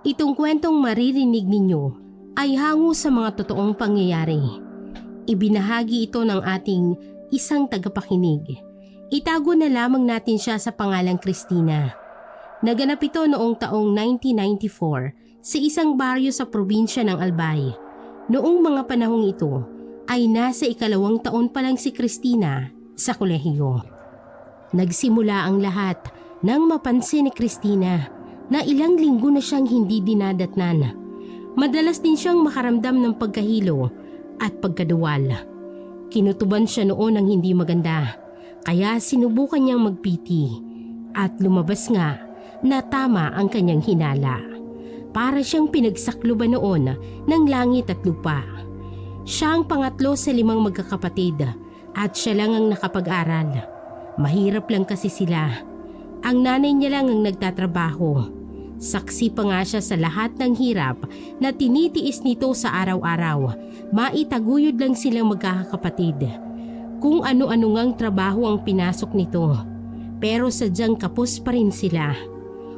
Itong kwentong maririnig ninyo ay hango sa mga totoong pangyayari. Ibinahagi ito ng ating isang tagapakinig. Itago na lamang natin siya sa pangalang Christina. Naganap ito noong taong 1994 sa isang baryo sa probinsya ng Albay. Noong mga panahong ito ay nasa 2 taon pa lang si Christina sa kolehiyo. Nagsimula ang lahat nang mapansin ni Christina na ilang linggo na siyang hindi dinadatnan. Madalas din siyang makaramdam ng pagkahilo at pagkaduwal. Kinutuban siya noon ng hindi maganda, kaya sinubukan niyang magpiti at lumabas nga na tama ang kanyang hinala. Para siyang pinagsakluban noon ng langit at lupa. Siya ang pangatlo sa 5 magkakapatid at siya lang ang nakapag-aral. Mahirap lang kasi sila. Ang nanay niya lang ang nagtatrabaho. Saksi pa nga siya sa lahat ng hirap na tinitiis nito sa araw-araw. Maitaguyod lang silang magkakapatid. Kung ano-ano ngang trabaho ang pinasok nito. Pero sadyang kapos pa rin sila.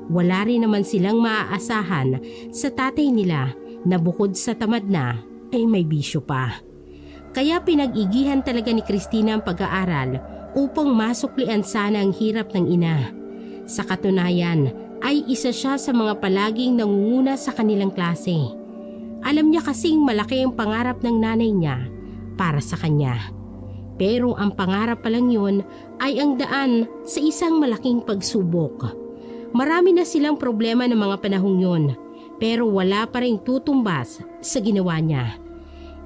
Wala rin naman silang maaasahan sa tatay nila na bukod sa tamad na ay may bisyo pa. Kaya pinag-igihan talaga ni Christina ang pag-aaral upang masuklian sana ang hirap ng ina. Sa katunayan ay isa siya sa mga palaging nangunguna sa kanilang klase. Alam niya kasing malaki ang pangarap ng nanay niya para sa kanya. Pero ang pangarap pa lang yun ay ang daan sa isang malaking pagsubok. Marami na silang problema ng mga panahong yun, pero wala pa rin tutumbas sa ginawa niya.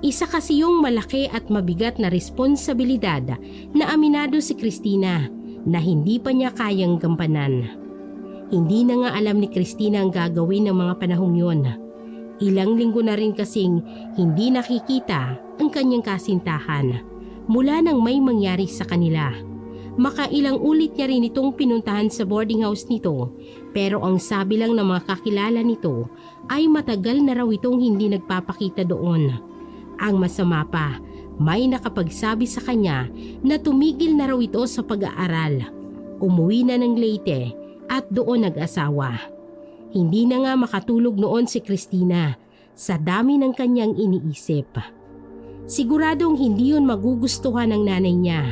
Isa kasi yung malaki at mabigat na responsibilidad na aminado si Christina na hindi pa niya kayang gampanan. Hindi na nga alam ni Christina ang gagawin ng mga panahong yun. Ilang linggo na rin kasing hindi nakikita ang kanyang kasintahan mula nang may mangyari sa kanila. Makailang ulit niya rin itong pinuntahan sa boarding house nito, pero ang sabi lang ng mga kakilala nito ay matagal na raw itong hindi nagpapakita doon. Ang masama pa, may nakapagsabi sa kanya na tumigil na raw ito sa pag-aaral. Umuwi na ng Leyte at doon nag-asawa. Hindi na nga makatulog noon si Christina sa dami ng kanyang iniisip. Siguradong hindi yun magugustuhan ng nanay niya.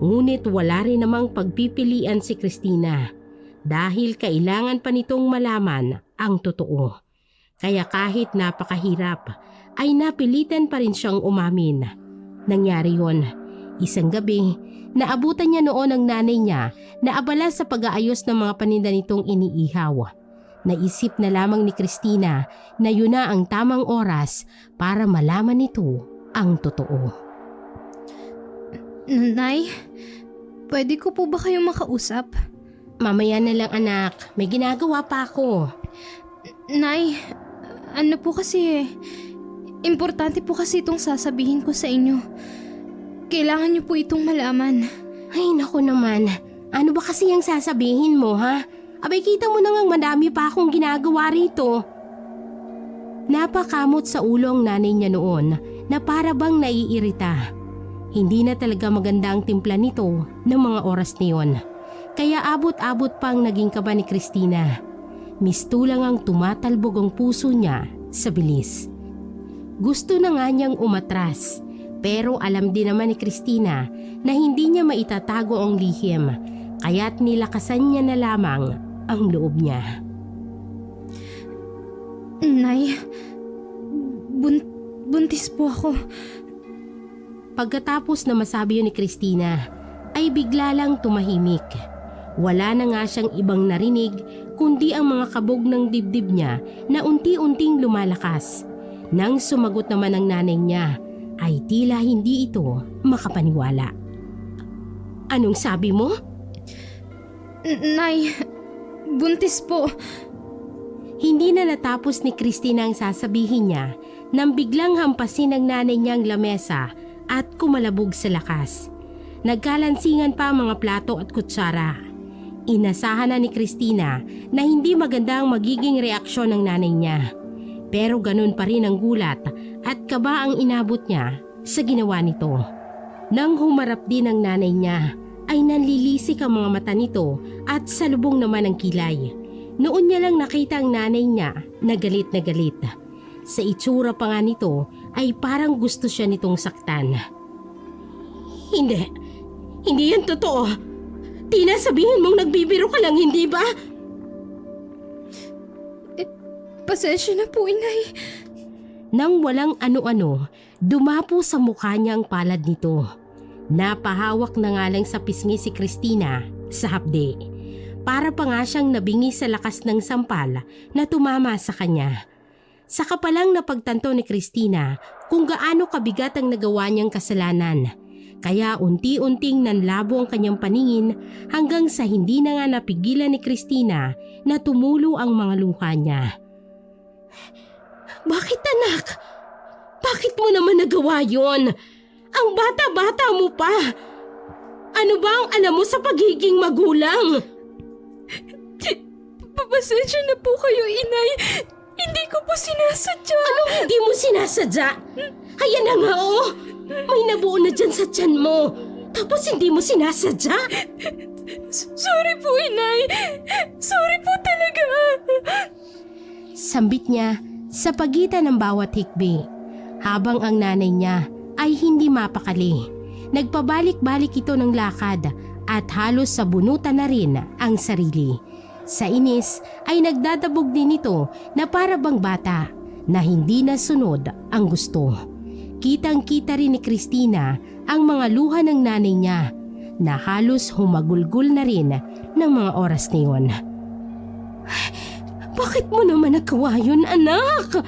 Ngunit wala rin namang pagpipilian si Christina dahil kailangan pa nitong malaman ang totoo. Kaya kahit napakahirap ay napilitan pa rin siyang umamin. Nangyari yon. Isang gabi, naabutan niya noon ang nanay niya na abala sa pag-aayos ng mga paninda nitong iniihaw. Naisip na lamang ni Christina na yun na ang tamang oras para malaman nito ang totoo. Nay, pwede ko po ba kayong makausap? Mamaya na lang anak, may ginagawa pa ako. Nay, ano po kasi importante po kasi itong sasabihin ko sa inyo. Kailangan niyo po itong malaman. Ay naku naman, ano ba kasi yung sasabihin mo ha? Abay kita mo na ngang madami pa akong ginagawa rito. Napakamot sa ulo ang nanay niya noon na para bang naiirita. Hindi na talaga maganda ang timpla nito ng mga oras niyon. Kaya abot-abot pang naging kaba ni Christina. Mistulang ang tumatalbog ang puso niya sa bilis. Gusto na nga niyang umatras, pero alam din naman ni Christina na hindi niya maitatago ang lihim, kaya't nilakasan niya na lamang ang loob niya. Nay, buntis po ako. Pagkatapos na masabi yun ni Christina, ay bigla lang tumahimik. Wala na nga siyang ibang narinig kundi ang mga kabog ng dibdib niya na unti-unting lumalakas. Nang sumagot naman ang nanay niya, ay tila hindi ito makapaniwala. Anong sabi mo? Nay, buntis po. Hindi na natapos ni Christina ang sasabihin niya nang biglang hampasin ng nanay niya ang lamesa at kumalabog sa lakas. Nagkalansingan pa ang mga plato at kutsara. Inasahan na ni Christina na hindi maganda ang magiging reaksyon ng nanay niya. Pero ganun pa rin ang gulat at kaba ang inabot niya sa ginawa nito. Nang humarap din ang nanay niya, ay nanlilisik ang mga mata nito at salubong naman ang kilay. Noon niya lang nakita ang nanay niya na galit na galit. Sa itsura pa nga nito ay parang gusto siya nitong saktan. Hindi yan totoo. Tina, sabihin mong nagbibiro ka lang, hindi ba? Pasensya na po, Inay. Nang walang ano-ano, dumapo sa mukha niya ang palad nito. Napahawak na nga lang sa pisngi si Christina sa hapde. Para pa nga siyang nabingi sa lakas ng sampal na tumama sa kanya. Saka pa lang napagtanto ni Christina kung gaano kabigat ang nagawa niyang kasalanan. Kaya unti-unting nanlabo ang kanyang paningin hanggang sa hindi na nga napigilan ni Christina na tumulo ang mga luha niya. Bakit anak? Bakit mo naman nagawa yon? Ang bata-bata mo pa. Ano ba ang alam mo sa pagiging magulang? Pasensya na po kayo, Inay. Hindi ko po sinasadya. Anong hindi mo sinasadya? Ayan na nga oh. May nabuo na dyan sa tiyan mo. Tapos hindi mo sinasadya? Sorry po, Inay. Sorry po talaga. Sambit niya sa pagitan ng bawat hikbi. Habang ang nanay niya ay hindi mapakali. Nagpabalik-balik ito ng lakad at halos sabunutan na rin ang sarili. Sa inis ay nagdadabog din ito na para bang bata na hindi nasunod ang gusto. Kitang-kita rin ni Christina ang mga luha ng nanay niya na halos humagulgol na rin ng mga oras na yun. Bakit mo naman nagawa yun, anak?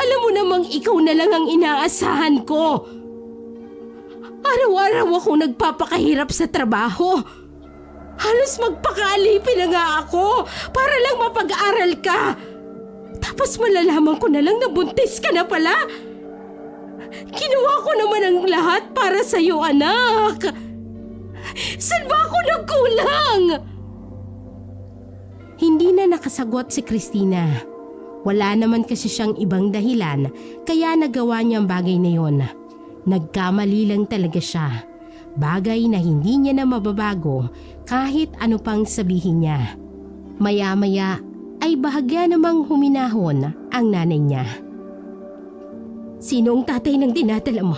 Alam mo namang ikaw na lang ang inaasahan ko. Araw-araw ako nagpapakahirap sa trabaho. Halos magpakaalipin na nga ako para lang mapag-aral ka. Tapos malalaman ko na lang na buntis ka na pala. Ginawa ko naman ang lahat para sa'yo, anak. Saan ba ako nagkulang? Hindi na nakasagot si Christina. Wala naman kasi siyang ibang dahilan kaya nagawa niya ang bagay na yon. Nagkamali lang talaga siya. Bagay na hindi niya na mababago kahit ano pang sabihin niya. Maya-maya ay bahagya namang huminahon ang nanay niya. Sino ang tatay ng dinadala mo?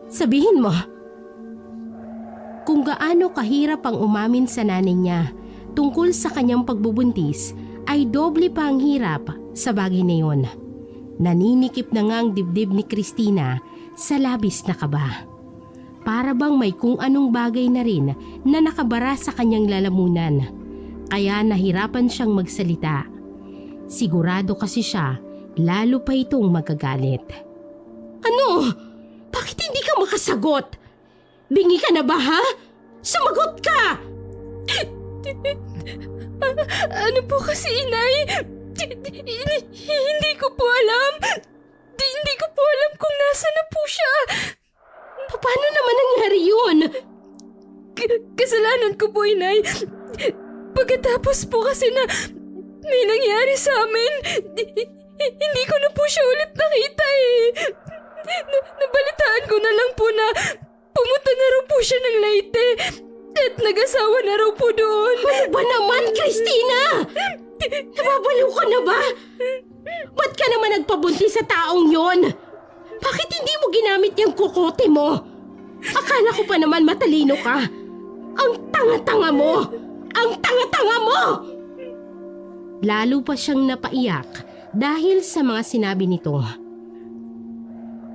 Sabihin mo. Kung gaano kahirap ang umamin sa nanay niya tungkol sa kanyang pagbubuntis ay doble pa ang hirap sa bagay na yon. Naninikip na nga ang dibdib ni Christina sa labis na kaba. Para bang may kung anong bagay na rin na nakabara sa kanyang lalamunan. Kaya nahirapan siyang magsalita. Sigurado kasi siya, lalo pa itong magagalit. Ano? Bakit hindi ka makasagot? Bingi ka na ba, ha? Sumagot ka! Ano po kasi, Inay? Hindi ko po alam. Hindi ko po alam kung nasa na po siya. Paano naman nangyari yun? Kasalanan ko po, Inay. Pagkatapos po kasi na may nangyari sa amin, hindi ko na po siya ulit nakita eh. Nabalitaan ko na lang po na pumunta na raw po siya ng Leyte at nag-asawa na raw po doon. Ano ba naman, Christina? Nababaliw ka na ba? Ba't ka naman nagpabuntis sa taong yon? Bakit hindi mo ginamit yung kukote mo? Akala ko pa naman matalino ka. Ang tanga-tanga mo! Ang tanga-tanga mo! Lalo pa siyang napaiyak dahil sa mga sinabi nito.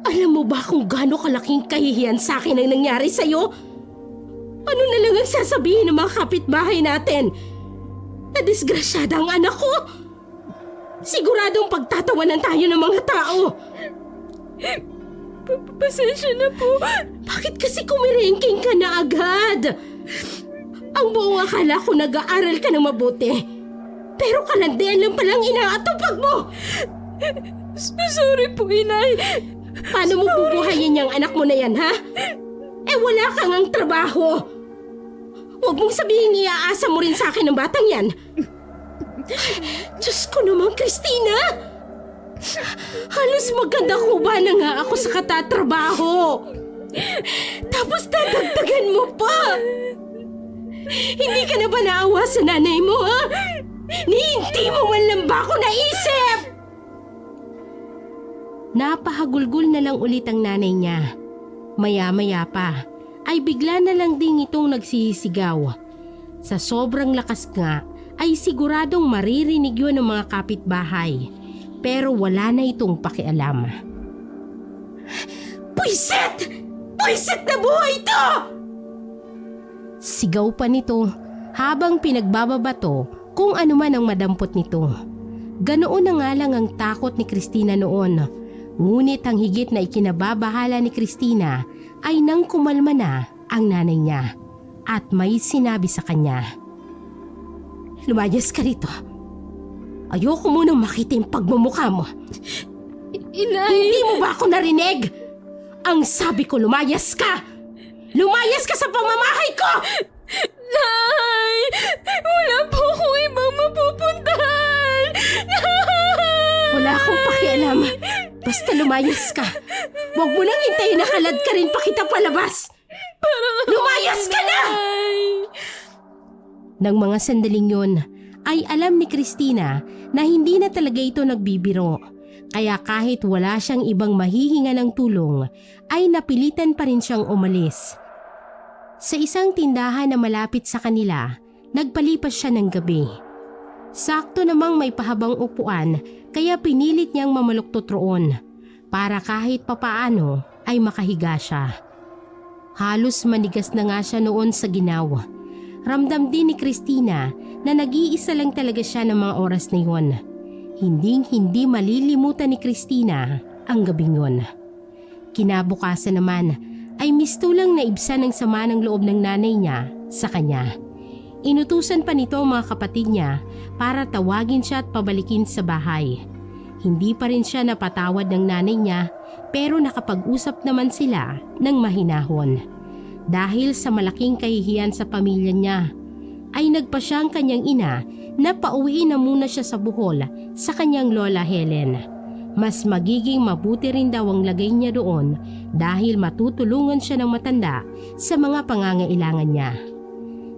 Alam mo ba kung gaano kalaking kahihiyan sa akin ang nangyari sa'yo? Ano na lang ang sasabihin ng mga kapitbahay natin? Na disgrasyada ang anak ko? Siguradong pagtatawanan tayo ng mga tao. Pasensya na po. Bakit kasi kumirengking ka na agad? Ang buong akala ko nag-aaral ka ng mabuti. Pero kalandian lang palang inaatupag mo. Sorry po, Inay. Paano mo bubuhayin yung anak mo na yan, ha? Eh wala kang ang trabaho. Huwag mong sabihin iaasa mo rin sa akin ng batang yan. Diyos ko naman, Christina! Halos maganda ko ba na nga ako sa katatrabaho? Tapos dadagdagan mo pa! Hindi ka na ba naawa sa nanay mo, ha? Ni hindi mo man lang ba ako naisip? Napahagulgol na lang ulit ang nanay niya. Maya-maya pa ay bigla na lang ding itong nagsisigaw. Sa sobrang lakas nga ay siguradong maririnig yun ng mga kapitbahay. Pero wala na itong pakialam. Puisit! Puisit na buhay ito! Sigaw pa nito habang pinagbababato kung ano man ang madampot nito. Ganoon na nga lang ang takot ni Christina noon. Ngunit ang higit na ikinababahala ni Christina ay nang kumalma na ang nanay niya at may sinabi sa kanya. Lumayas ka rito. Ayoko munang makita yung pagmumukha mo. Inay! Hindi mo ba ako narinig? Ang sabi ko, lumayas ka! Lumayas ka sa pamamahay ko! Nay! Wala po akong ibang mapupuntahan! Wala akong pakialam. Basta lumayas ka. Huwag mo nang hintayin na kalad ka rin pa kita palabas. Lumayas ka na! Nang mga sandaling yun, ay alam ni Christina na hindi na talaga ito nagbibiro. Kaya kahit wala siyang ibang mahihinga ng tulong, ay napilitan pa rin siyang umalis. Sa isang tindahan na malapit sa kanila, nagpalipas siya ng gabi. Sakto namang may pahabang upuan, kaya pinilit niyang mamaluktot roon para kahit papaano ay makahiga siya. Halos manigas na nga siya noon sa ginaw. Ramdam din ni Christina na nag-iisa lang talaga siya ng mga oras na yun. Hinding-hindi malilimutan ni Christina ang gabing yun. Kinabukasan naman ay mistulang naibsan ng sama ng loob ng nanay niya sa kanya. Inutusan pa nito ang mga kapatid niya para tawagin siya at pabalikin sa bahay. Hindi pa rin siya napatawad ng nanay niya pero nakapag-usap naman sila ng mahinahon. Dahil sa malaking kahihiyan sa pamilya niya, ay nagpa siyang kanyang ina na pauwiin na muna siya sa Bohol sa kanyang lola Helen. Mas magiging mabuti rin daw ang lagay niya doon dahil matutulungan siya ng matanda sa mga pangangailangan niya.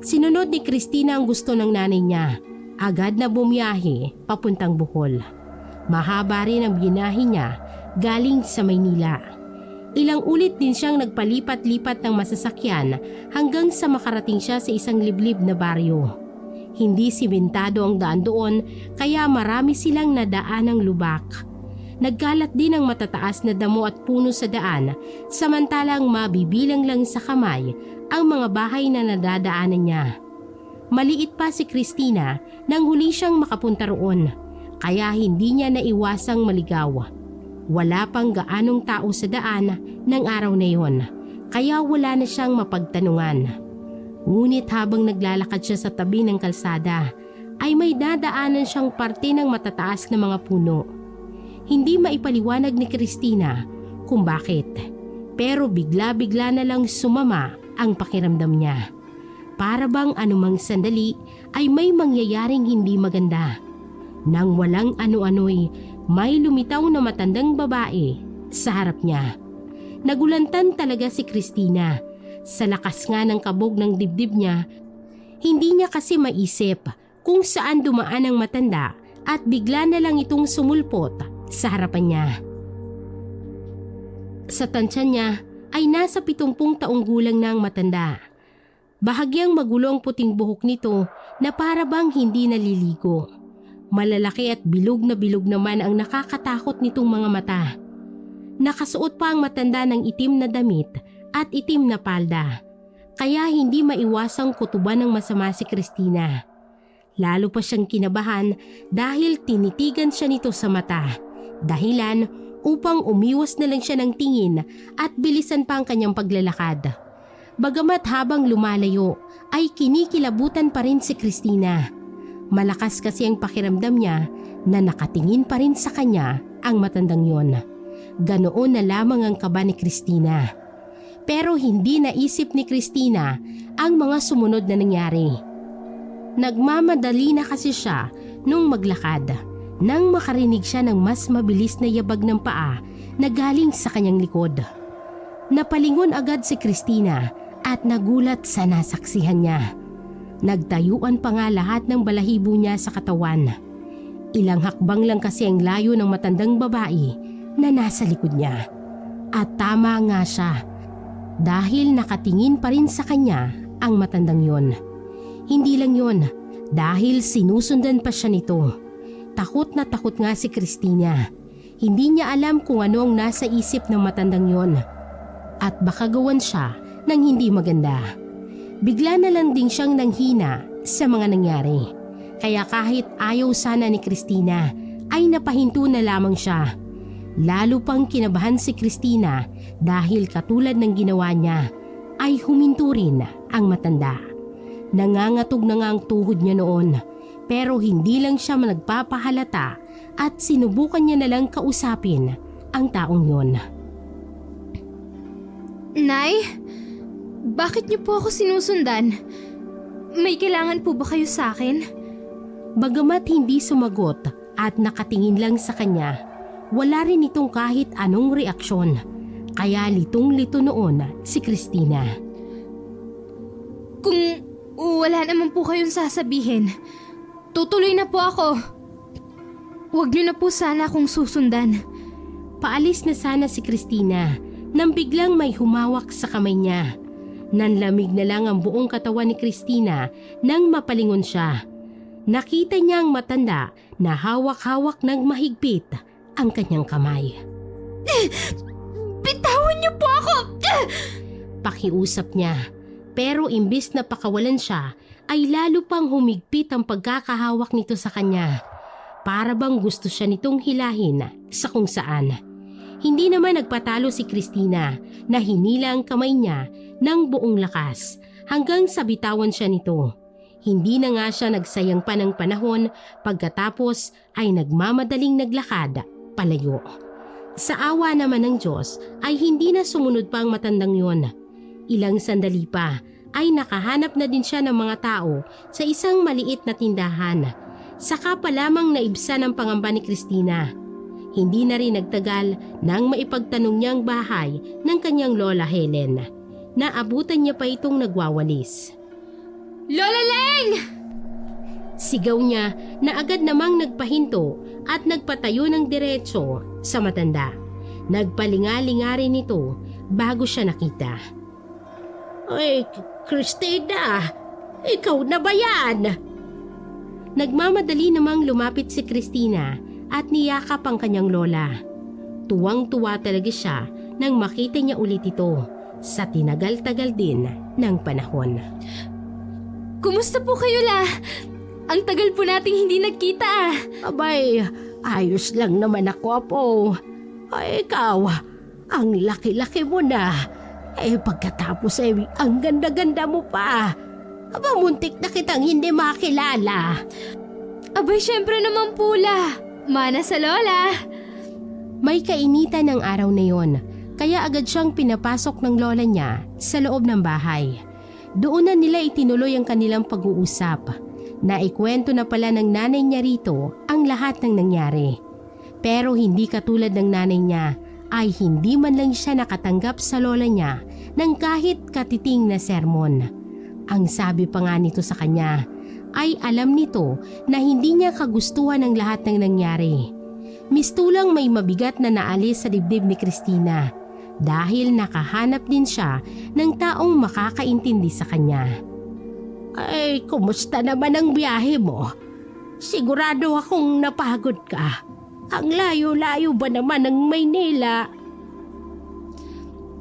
Sinunod ni Christina ang gusto ng nanay niya. Agad na bumiyahe papuntang Bohol. Mahaba rin ang binahe niya galing sa Maynila. Ilang ulit din siyang nagpalipat-lipat ng masasakyan hanggang sa makarating siya sa isang liblib na baryo. Hindi simentado ang daan doon kaya marami silang nadaan ng lubak. Nagkalat din ang matataas na damo at puno sa daan samantalang mabibilang lang sa kamay ang mga bahay na nadadaanan niya. Maliit pa si Christina nang huli siyang makapunta roon kaya hindi niya naiwasang maligaw. Wala pang gaanong tao sa daan ng araw na yon, kaya wala na siyang mapagtanungan. Ngunit habang naglalakad siya sa tabi ng kalsada, ay may dadaanan siyang parte ng matataas na mga puno. Hindi maipaliwanag ni Christina kung bakit, pero bigla-bigla na lang sumama ang pakiramdam niya. Para bang anumang sandali ay may mangyayaring hindi maganda. Nang walang ano-ano'y may lumitaw na matandang babae sa harap niya. Nagulantan talaga si Christina. Sa lakas nga ng kabog ng dibdib niya, hindi niya kasi maisip kung saan dumaan ang matanda at bigla na lang itong sumulpot sa harapan niya. Sa tansya niya ay nasa 70 taong gulang na ang matanda. Bahagyang magulo ang puting buhok nito na para bang hindi naliligo. Malalaki at bilog naman ang nakakatakot nitong mga mata. Nakasuot pa ang matanda ng itim na damit at itim na palda, kaya hindi maiwasang kutuban ng masama si Christina. Lalo pa siyang kinabahan dahil tinitigan siya nito sa mata, dahilan upang umiwas na lang siya ng tingin at bilisan pa ang kanyang paglalakad. Bagamat habang lumalayo ay kinikilabutan pa rin si Christina. Malakas kasi ang pakiramdam niya na nakatingin pa rin sa kanya ang matandang yon. Ganoon na lamang ang kaba ni Christina. Pero hindi naisip ni Christina ang mga sumunod na nangyari. Nagmamadali na kasi siya nung maglakad nang makarinig siya ng mas mabilis na yabag ng paa na galing sa kanyang likod. Napalingon agad si Christina at nagulat sa nasaksihan niya. Nagtayuan pa nga lahat ng balahibo niya sa katawan. Ilang hakbang lang kasi ang layo ng matandang babae na nasa likod niya. At tama nga siya dahil nakatingin pa rin sa kanya ang matandang yon. Hindi lang yon, dahil sinusundan pa siya nito. Takot na takot nga si Christina. Hindi niya alam kung ano ang nasa isip ng matandang yon. At baka gawan siya ng hindi maganda. Bigla na lang din siyang nanghina sa mga nangyari. Kaya kahit ayaw sana ni Christina, ay napahinto na lamang siya. Lalo pang kinabahan si Christina dahil katulad ng ginawa niya ay huminto rin ang matanda. Nangangatog na nga ang tuhod niya noon, pero hindi lang siya nagpapahalata at sinubukan niya na lang kausapin ang taong yon. Nay, bakit niyo po ako sinusundan? May kailangan po ba kayo sa akin? Bagamat hindi sumagot at nakatingin lang sa kanya, wala rin itong kahit anong reaksyon. Kaya litong-lito noon si Christina. Kung wala naman po kayong sasabihin, tutuloy na po ako. Huwag niyo na po sana akong susundan. Paalis na sana si Christina nang biglang may humawak sa kamay niya. Nanlamig na lang ang buong katawan ni Christina nang mapalingon siya. Nakita niya ang matanda na hawak-hawak ng mahigpit ang kanyang kamay. Bitawan niyo po ako! Pakiusap niya, pero imbis na pakawalan siya, ay lalo pang humigpit ang pagkakahawak nito sa kanya. Para bang gusto siya nitong hilahin sa kung saan. Hindi naman nagpatalo si Christina na hinila ang kamay niya ng buong lakas hanggang sa bitawan siya nito. Hindi na nga siya nagsayang pa ng panahon, pagkatapos ay nagmamadaling naglakad palayo. Sa awa naman ng Diyos ay hindi na sumunod pa ang matandang yon. Ilang sandali pa ay nakahanap na din siya ng mga tao sa isang maliit na tindahan. Saka pa lamang naibsan ang pangamba ni Christina. Hindi na rin nagtagal nang maipagtanong niya ang bahay ng kanyang lola Helen. Naabutan niya pa itong nagwawalis. Lola Leng! Sigaw niya na agad namang nagpahinto at nagpatayo ng diretso sa matanda. Nagpalingalinga rin ito bago siya nakita. Ay, Christina! Ikaw na ba yan? Nagmamadali namang lumapit si Christina at niyakap ang kanyang lola. Tuwang-tuwa talaga siya nang makita niya ulit ito sa tinagal-tagal din ng panahon. Kumusta po kayo, La? Ang tagal po nating hindi nagkita ah. Abay, ayos lang naman ako, Apo. Ay, ikaw, ang laki-laki mo na. Pagkatapos ang ganda-ganda mo pa. Aba, muntik na kitang hindi makilala. Abay, syempre naman po, La. Mana sa lola. May kainitan ng araw na yon, kaya agad siyang pinapasok ng lola niya sa loob ng bahay. Doon na nila itinuloy ang kanilang pag-uusap. Naikwento na pala ng nanay niya rito ang lahat ng nangyari. Pero hindi katulad ng nanay niya, ay hindi man lang siya nakatanggap sa lola niya ng kahit katiting na sermon. Ang sabi pa nga nito sa kanya, ay alam nito na hindi niya kagustuhan ang lahat ng nangyari. Mistulang may mabigat na naalis sa dibdib ni Christina dahil nakahanap din siya ng taong makakaintindi sa kanya. Ay, kumusta naman ang biyahe mo? Sigurado akong napagod ka. Ang layo-layo ba naman ng Maynila?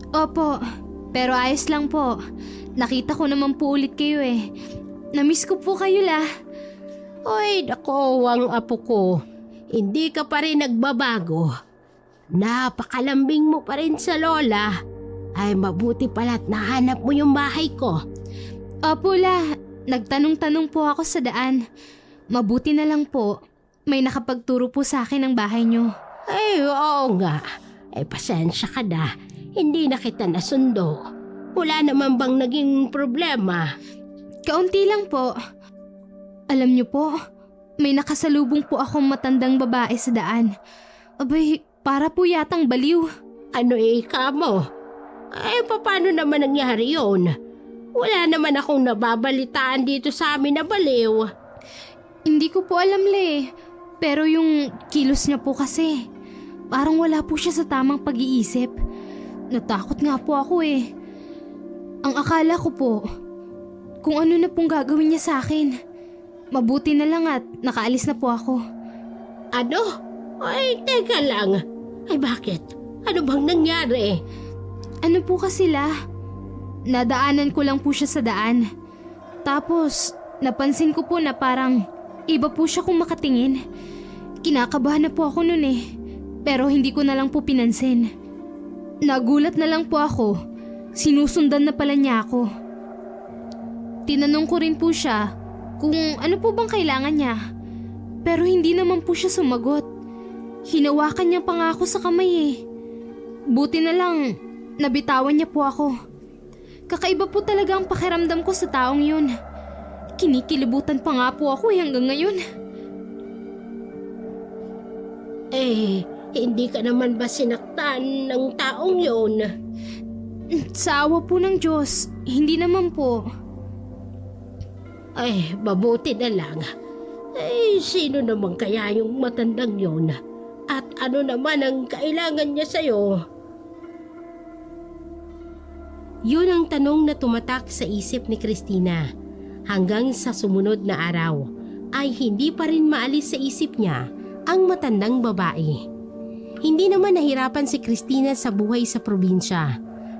Opo, pero ayos lang po. Nakita ko naman po ulit kayo eh. Namiss ko po kayo, La. Oy, nako, ang apo ko. Hindi ka pa rin nagbabago. Napakalambing mo pa rin sa lola. Ay, mabuti pala't nahanap mo yung bahay ko. Opo, La. Nagtanong-tanong po ako sa daan. Mabuti na lang po. May nakapagturo po sa akin ng bahay niyo. Ay, oo nga. Pasensya ka na. Hindi na kita nasundo. Wala naman bang naging problema? Kaunti lang po. Alam niyo po, may nakasalubong po akong matandang babae sa daan. Abay, para po yatang baliw. Ano ka mo? Paano naman nangyari yun? Wala naman akong nababalitaan dito sa amin na baliw. Hindi ko po alam, Le. Pero yung kilos niya po kasi, parang wala po siya sa tamang pag-iisip. Natakot nga po ako eh. Ang akala ko po, kung ano na pong gagawin niya sa akin. Mabuti na lang at nakaalis na po ako. Ano? Ay, teka lang. Ay, bakit? Ano bang nangyari? Ano po kasi la? Nadaanan ko lang po siya sa daan. Tapos, napansin ko po na parang iba po siya kung makatingin. Kinakabahan na po ako nun eh. Pero hindi ko na lang po pinansin. Nagulat na lang po ako. Sinusundan na pala niya ako. Tinanong ko rin po siya kung ano po bang kailangan niya. Pero hindi naman po siya sumagot. Hinawakan niya pa nga ako sa kamay eh. Buti na lang, nabitawan niya po ako. Kakaiba po talaga ang pakiramdam ko sa taong yun. Kinikilibutan pa nga po ako hanggang ngayon. Eh, hindi ka naman ba sinaktan ng taong yun? Sa awa po ng Diyos, hindi naman po. Ay, mabuti na lang. Eh, sino naman kaya yung matandang yun? At ano naman ang kailangan niya sa'yo? Yun ang tanong na tumatak sa isip ni Christina. Hanggang sa sumunod na araw, ay hindi pa rin maalis sa isip niya ang matandang babae. Hindi naman nahirapan si Christina sa buhay sa probinsya.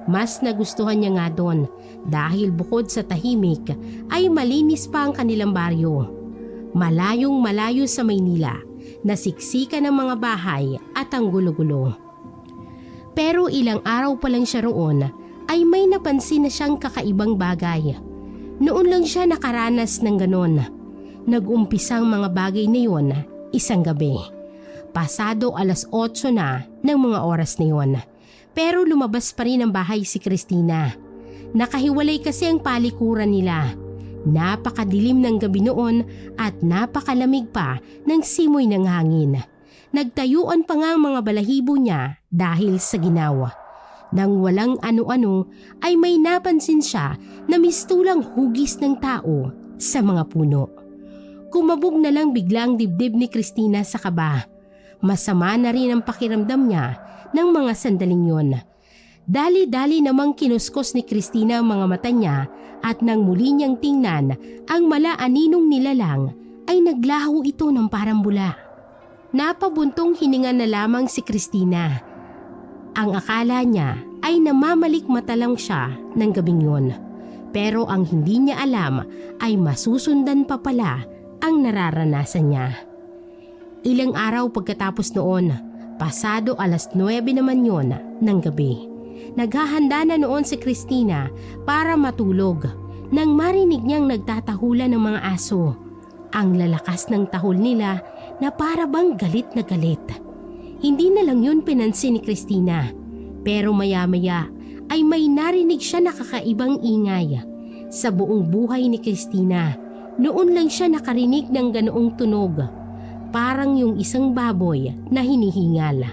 Mas nagustuhan niya nga doon dahil bukod sa tahimik ay malinis pa ang kanilang baryo. Malayong malayo sa Maynila, nasiksikan ng mga bahay at ang gulo-gulo. Pero ilang araw pa lang siya roon ay may napansin na siyang kakaibang bagay. Noon lang siya nakaranas ng ganon. Nag-umpisang mga bagay na yon isang gabi. Pasado 8:00 na ng mga oras na yon. Pero lumabas pa rin ang bahay si Christina. Nakahiwalay kasi ang palikuran nila. Napakadilim ng gabi noon at napakalamig pa ng simoy ng hangin. Nagtayuan pa nga ang mga balahibo niya dahil sa ginawa. Nang walang ano-ano ay may napansin siya na mistulang hugis ng tao sa mga puno. Kumabog na lang biglang dibdib ni Christina sa kaba. Masama na rin ang pakiramdam niya ng mga sandaling yon. Dali-dali namang kinuskos ni Christina ang mga mata niya at nang muli niyang tingnan ang mala-aninong nilalang ay naglaho ito ng parang bula. Napabuntong hininga na lamang si Christina. Ang akala niya ay namamalikmata lang siya ng gabing yon. Pero ang hindi niya alam ay masusundan pa pala ang nararanasan niya. Ilang araw pagkatapos noon, pasado 9:00 naman yon ng gabi. Naghahanda na noon si Christina para matulog nang marinig niyang nagtatahulan ng mga aso. Ang lalakas ng tahol nila na para bang galit na galit. Hindi na lang yun pinansin ni Christina. Pero maya-maya ay may narinig siya na kakaibang ingay. Sa buong buhay ni Christina, noon lang siya nakarinig ng ganoong tunog. Parang yung isang baboy na hinihingal.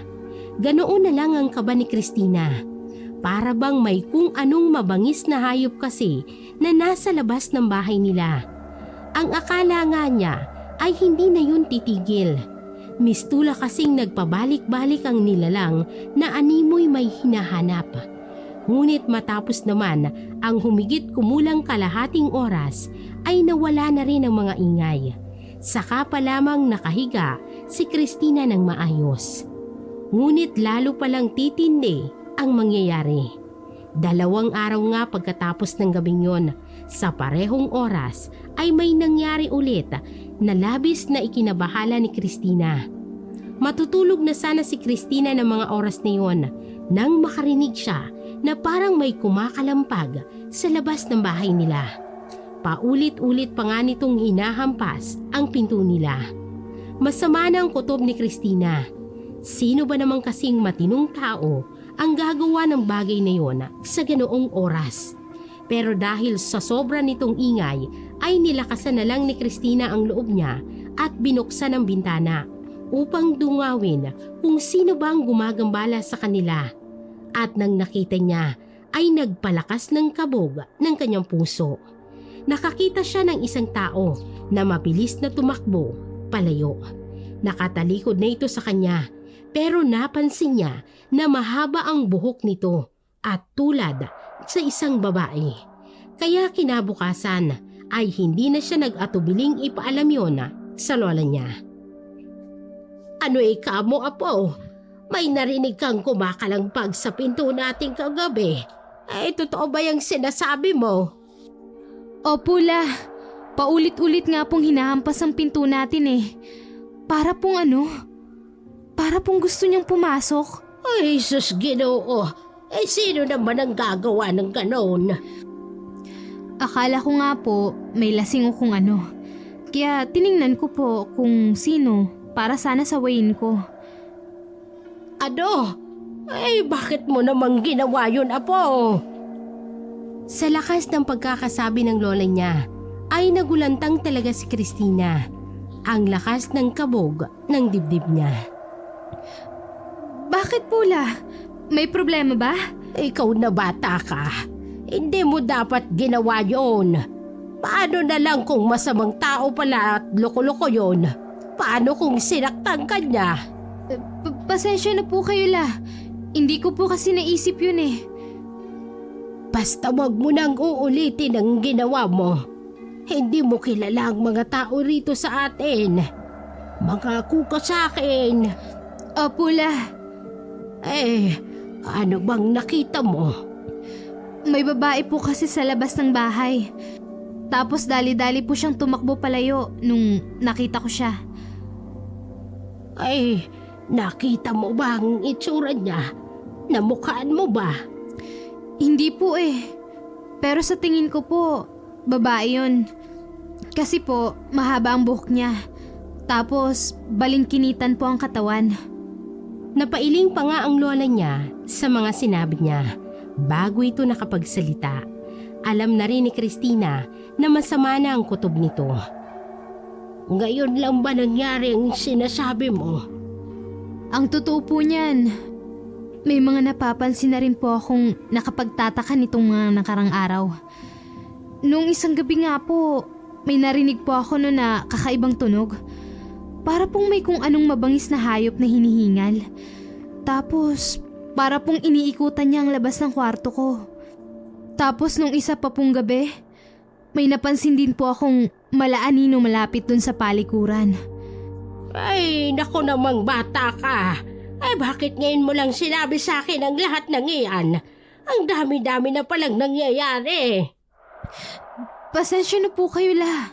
Ganoon na lang ang kaba ni Christina. Para bang may kung anong mabangis na hayop kasi na nasa labas ng bahay nila. Ang akala nga niya ay hindi na yun titigil. Mistula kasing nagpabalik-balik ang nilalang na animoy may hinahanap. Ngunit matapos naman ang humigit kumulang kalahating oras ay nawala na rin ang mga ingay. Saka pa lamang nakahiga si Christina ng maayos. Ngunit lalo palang titindi ang mangyayari. 2 araw nga pagkatapos ng gabing yon, sa parehong oras ay may nangyari ulit na labis na ikinabahala ni Christina. Matutulog na sana si Christina ng mga oras na yon nang makarinig siya na parang may kumakalampag sa labas ng bahay nila. Paulit-ulit pa nga nitong hinahampas ang pinto nila. Masama na ang kutob ni Christina. Sino ba naman kasing matinong tao ang gagawa ng bagay na yon sa ganoong oras? Pero dahil sa sobra nitong ingay ay nilakasan na lang ni Christina ang loob niya at binuksan ang bintana upang dungawin kung sino bang gumagambala sa kanila. At nang nakita niya ay nagpalakas ng kabog ng kanyang puso. Nakakita siya ng isang tao na mabilis na tumakbo palayo. Nakatalikod na ito sa kanya, pero napansin niya na mahaba ang buhok nito at tulad sa isang babae. Kaya kinabukasan ay hindi na siya nag-atubiling ipaalam yon sa lola niya. Ano ika mo, apo? May narinig kang kumakalampag sa pinto nating kagabi. Totoo ba yung sinasabi mo? Opo, La. Paulit-ulit nga pong hinahampas ang pinto natin eh. Para pong gusto niyang pumasok. Ay, sus, Ginoo. Sino naman ang gagawa ng ganon? Akala ko nga po may lasing o kung ano. Kaya tiningnan ko po kung sino para sana sawayin ko. Ano? Bakit mo namang ginawa yun, apo? Sa lakas ng pagkakasabi ng lola niya, ay nagulantang talaga si Christina. Ang lakas ng kabog ng dibdib niya. Bakit po, La? May problema ba? Ikaw na bata ka. Hindi mo dapat ginawa yon. Paano na lang kung masamang tao pala at loko-loko yon? Paano kung sinaktan ka niya? Pasensya na po kayo, La. Hindi ko po kasi naisip yun eh. Basta wag mo nang uulitin ang ginawa mo. Hindi mo kilala ang mga tao rito sa atin. Mangako ka sa akin. Opo, La. Ano bang nakita mo? May babae po kasi sa labas ng bahay. Tapos dali-dali po siyang tumakbo palayo nung nakita ko siya. Nakita mo ba ang itsura niya? Namukhaan mo ba? Hindi po eh. Pero sa tingin ko po, babae yun. Kasi po, mahaba ang buhok niya. Tapos, balingkinitan po ang katawan. Napailing pa nga ang lola niya sa mga sinabi niya. Bago ito nakapagsalita, alam na rin ni Christina na masama na ang kutob nito. Ngayon lang ba nangyari ang sinasabi mo? Ang totoo po niyan, may mga napapansin na rin po akong nakapagtataka nitong mga nakarang araw. Noong isang gabi nga po, may narinig po ako no na kakaibang tunog. Para pong may kung anong mabangis na hayop na hinihingal. Tapos, para pong iniikutan niya ang labas ng kwarto ko. Tapos nung isa pa pong gabi, may napansin din po akong malaaninong malapit dun sa palikuran. Naku namang bata ka. Bakit ngayon mo lang sinabi sa akin ang lahat ng iyan? Ang dami-dami na palang nangyayari. Pasensya na po kayo, La.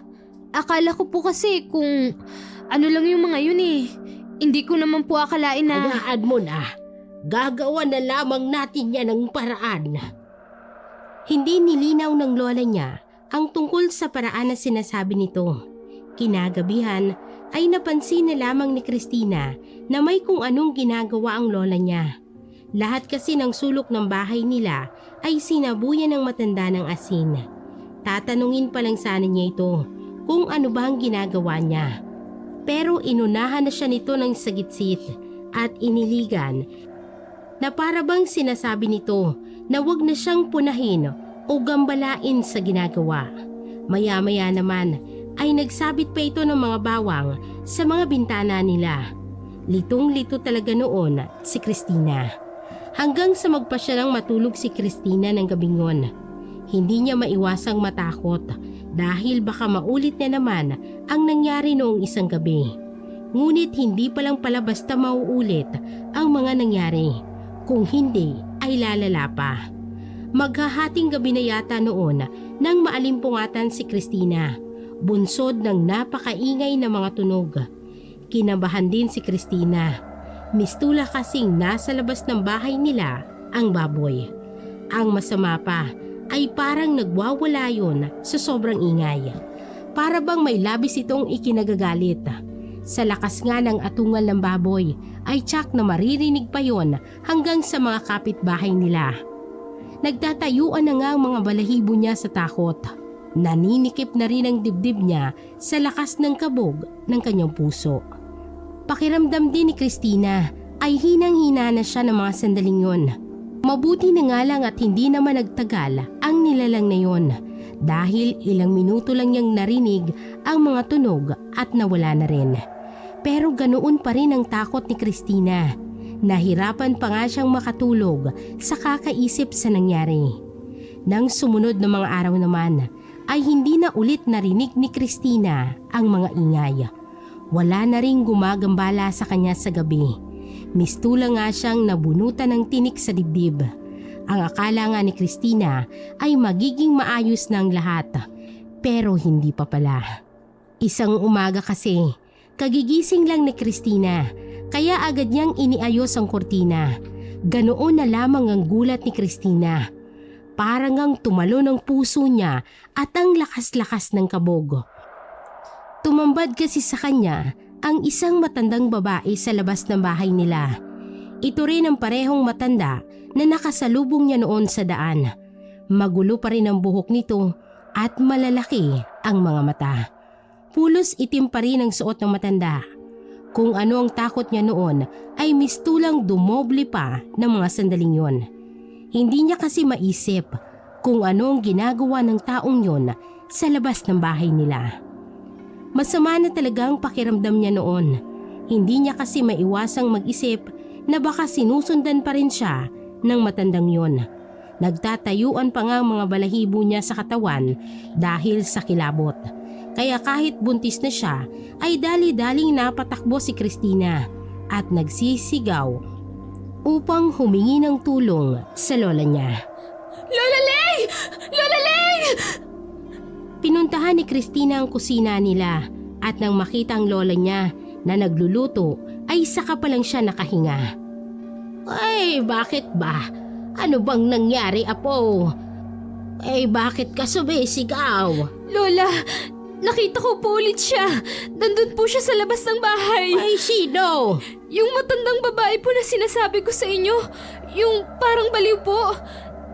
Akala ko po kasi kung ano lang yung mga yun eh. Hindi ko naman po akalain na... Hayaan mo na. Gagawa na lamang natin yan ng paraan. Hindi nilinaw ng lola niya ang tungkol sa paraan na sinasabi nito. Kinagabihan ay napansin na lamang ni Christina na may kung anong ginagawa ang lola niya. Lahat kasi ng sulok ng bahay nila ay sinabuyan ng matanda ng asin. Tatanungin pa lang sana niya ito kung ano ba ang ginagawa niya. Pero inunahan na siya nito ng sagitsit at iniligan na para bang sinasabi nito na wag na siyang punahin o gambalain sa ginagawa. Maya-maya naman ay nagsabit pa ito ng mga bawang sa mga bintana nila. Litong-lito talaga noon si Christina. Hanggang sa magpasya lang matulog si Christina ng gabing yun. Hindi niya maiwasang matakot dahil baka maulit na naman ang nangyari noong isang gabi. Ngunit hindi pa lang pala basta mauulit ang mga nangyari. Kung hindi ay lalala pa. Maghahating gabi na yata noon nang maalimpungatan si Christina. Bunsod ng napakaingay na mga tunog. Kinabahan din si Christina. Mistula kasing nasa labas ng bahay nila ang baboy. Ang masama pa ay parang nagwawala yun sa sobrang ingay. Para bang may labis itong ikinagagalit. Sa lakas nga ng atungal ng baboy ay tsak na maririnig pa yon hanggang sa mga kapitbahay nila. Nagtatayuan na nga ang mga balahibo niya sa takot. Naninikip na rin ang dibdib niya sa lakas ng kabog ng kanyang puso. Pakiramdam din ni Christina ay hinang-hina na siya ng mga sandaling yun. Mabuti na nga lang at hindi naman nagtagal ang nilalang na yon dahil ilang minuto lang niyang narinig ang mga tunog at nawala na rin. Pero ganoon pa rin ang takot ni Christina. Nahirapan pa nga siyang makatulog sa kakaisip sa nangyari. Nang sumunod na mga araw naman ay hindi na ulit narinig ni Christina ang mga ingay. Wala na ring gumagambala sa kanya sa gabi. Mistula nga siyang nabunutan ng tinik sa dibdib. Ang akala nga ni Christina ay magiging maayos na ang lahat, pero hindi pa pala. Isang umaga kasi, kagigising lang ni Christina, kaya agad niyang iniayos ang kurtina. Ganoon na lamang ang gulat ni Christina. Parang ang tumalo ng puso niya at ang lakas-lakas ng kabog. Tumambad kasi sa kanya ang isang matandang babae sa labas ng bahay nila. Ito rin ang parehong matanda na nakasalubong niya noon sa daan. Magulo pa rin ang buhok nito at malalaki ang mga mata. Pulos itim pa rin ang suot ng matanda. Kung ano ang takot niya noon ay mistulang dumoble pa ng mga sandaling yon. Hindi niya kasi maisip kung ano ang ginagawa ng taong yon sa labas ng bahay nila. Masama na talagang pakiramdam niya noon. Hindi niya kasi maiwasang mag-isip na baka sinusundan pa rin siya ng matandang yon. Nagtatayuan pa nga ang mga balahibo niya sa katawan dahil sa kilabot. Kaya kahit buntis na siya ay dali-daling napatakbo si Christina at nagsisigaw upang humingi ng tulong sa lola niya. Lola Lay! Lola Lay! Pinuntahan ni Christina ang kusina nila at nang makita ang lola niya na nagluluto ay saka pa lang siya nakahinga. Ay, bakit ba? Ano bang nangyari, apo? Eh, bakit ka sumisigaw? Lola, nakita ko po ulit siya. Nandun po siya sa labas ng bahay. Ay, sino? Yung matandang babae po na sinasabi ko sa inyo. Yung parang baliw po.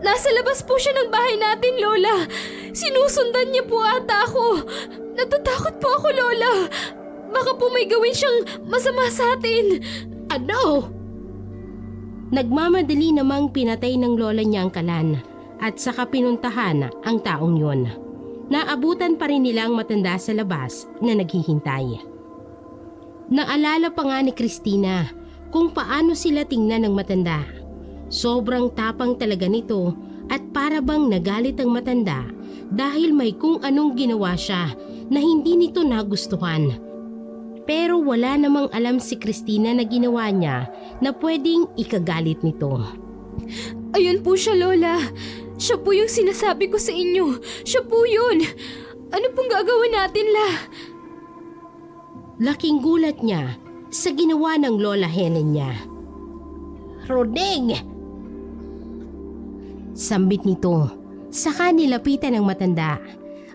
Nasa labas po siya ng bahay natin, Lola. Sinusundan niya po ata ako. Natatakot po ako, Lola. Baka po may gawin siyang masama sa atin. Ano? Nagmamadali namang pinatay ng lola niya ang kalan at saka pinuntahan ang taong yon. Naabutan pa rin nilang matanda sa labas na naghihintay. Naalala pa nga ni Christina kung paano sila tingnan ng matanda. Sobrang tapang talaga nito at para bang nagalit ang matanda dahil may kung anong ginawa siya na hindi nito nagustuhan. Pero wala namang alam si Christina na ginawa niya na pwedeng ikagalit nito. Ayun po siya, Lola. Siya po yung sinasabi ko sa inyo. Siya po yun. Ano pong gagawin natin, La? Laking gulat niya sa ginawa ng lola Helen niya. Roding! Sambit nito, saka nilapitan ng matanda.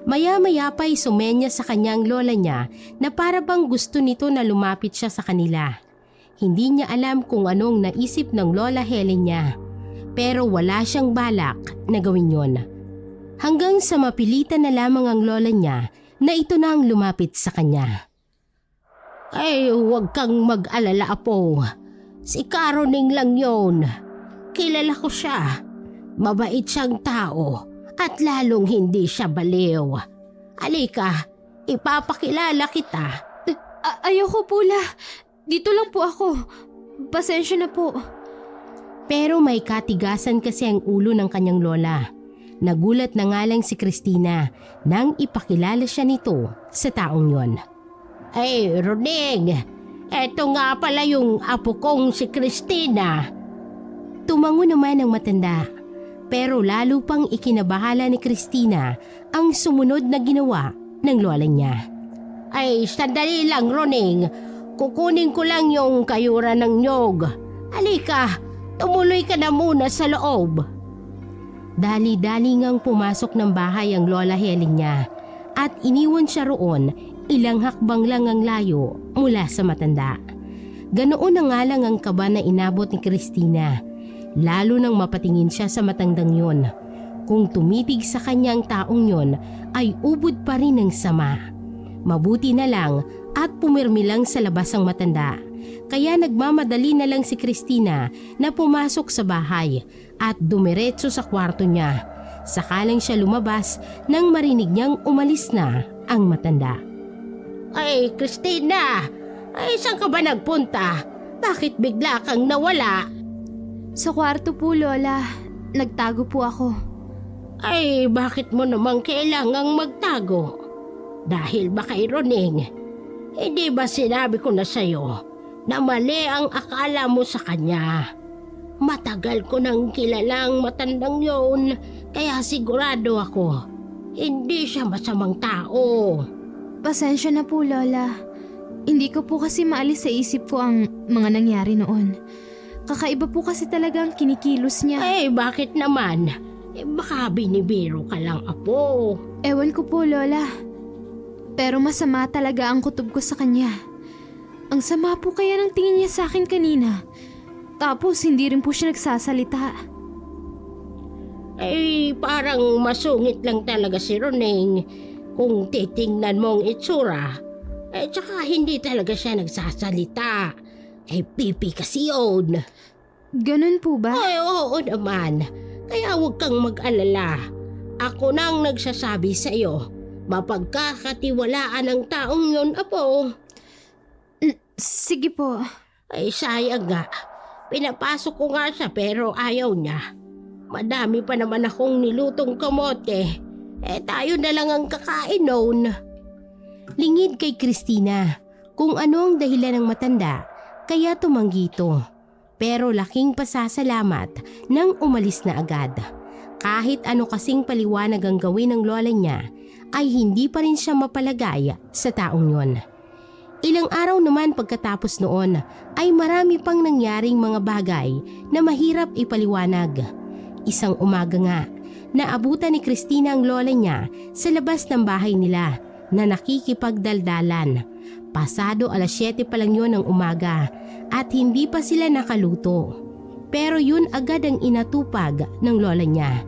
Maya-maya pa'y sumenya sa kanyang lola niya na para bang gusto nito na lumapit siya sa kanila. Hindi niya alam kung anong naisip ng lola Helen niya, pero wala siyang balak na gawin yon. Hanggang sa mapilitan na lamang ang lola niya na ito na ang lumapit sa kanya. Ay, huwag kang mag-alala, apo. Si Caroning lang yon. Kilala ko siya. Mabait siyang tao at lalong hindi siya baliw. Alika, ipapakilala kita. Ayoko po, La. Dito lang po ako. Pasensya na po. Pero may katigasan kasi ang ulo ng kanyang lola. Nagulat na nga lang si Christina nang ipakilala siya nito sa taong yon. Ay, Roding, eto nga pala yung apo kong si Christina. Tumango naman ang matanda. Pero lalo pang ikinabahala ni Christina ang sumunod na ginawa ng lola niya. Ay, sandali lang, Roning. Kukunin ko lang yung kayura ng nyog. Halika, tumuloy ka na muna sa loob. Dali-dali ngang pumasok ng bahay ang lola Helen niya at iniwan siya roon ilang hakbang lang ang layo mula sa matanda. Ganoon na nga lang ang kaba na inabot ni Christina. Lalo nang mapatingin siya sa matandang yon. Kung tumitig sa kanyang taong yon ay ubod pa rin ng sama. Mabuti na lang at pumirmi lang sa labas ang matanda. Kaya nagmamadali na lang si Christina na pumasok sa bahay at dumiretso sa kwarto niya. Sakalang siya lumabas nang marinig niyang umalis na ang matanda. Ay, Christina! Ay, saan ka ba nagpunta? Bakit bigla kang nawala? Sa kwarto po, Lola. Nagtago po ako. Ay, bakit mo naman kailangang magtago? Dahil ba kay Roning? Hindi ba sinabi ko na sa'yo na mali ang akala mo sa kanya? Matagal ko nang kilalang matandang yon, kaya sigurado ako, hindi siya masamang tao. Pasensya na po, Lola. Hindi ko po kasi maalis sa isip ko ang mga nangyari noon. Kakaiba po kasi talagang kinikilos niya. Eh, bakit naman? Baka binibiro ka lang, apo. Ewan ko po, Lola. Pero masama talaga ang kutob ko sa kanya. Ang sama po kaya ng tingin niya sa akin kanina. Tapos hindi rin po siya nagsasalita. Eh, parang masungit lang talaga si Roneng kung titingnan mong itsura. Eh, tsaka hindi talaga siya nagsasalita. Eh, pipi kasi yun. Ganun po ba? Ay, oo naman. Kaya huwag kang mag-alala. Ako nang nagsasabi sa iyo. Mapagkakatiwalaan ang taong yun, apo. Sige po. Ay, sayang nga. Pinapasok ko nga siya pero ayaw niya. Madami pa naman akong nilutong kamote. Eh, tayo na lang ang kakain noon. Lingid kay Christina kung ano ang dahilan ng matanda, kaya tumanggi ito. Pero laking pasasalamat nang umalis na agad. Kahit ano kasing paliwanag ang gawin ng lola niya, ay hindi pa rin siya mapalagay sa taong yon. Ilang araw naman pagkatapos noon ay marami pang nangyaring mga bagay na mahirap ipaliwanag. Isang umaga nga, naabutan ni Christina ang lola niya sa labas ng bahay nila na nakikipagdaldalan. Pasado 7:00 pa lang yun ng umaga at hindi pa sila nakaluto. Pero yun agad ang inatupag ng lola niya.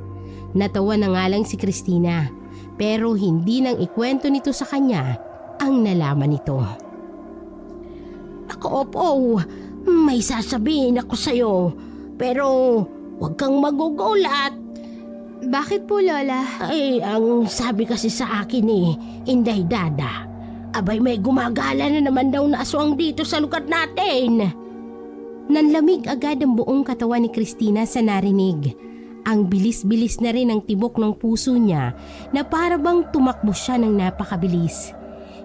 Natawa na nga lang si Christina pero hindi nang ikwento nito sa kanya ang nalaman nito. Ako, opo, may sasabihin ako sa'yo pero huwag kang magugulat. Bakit po, Lola? Ay, ang sabi kasi sa akin Inday Dada, abay may gumagala na naman daw na aswang dito sa lugar natin. Nanlamig agad ang buong katawan ni Christina sa narinig. Ang bilis-bilis na rin ang tibok ng puso niya na para bang tumakbo siya ng napakabilis.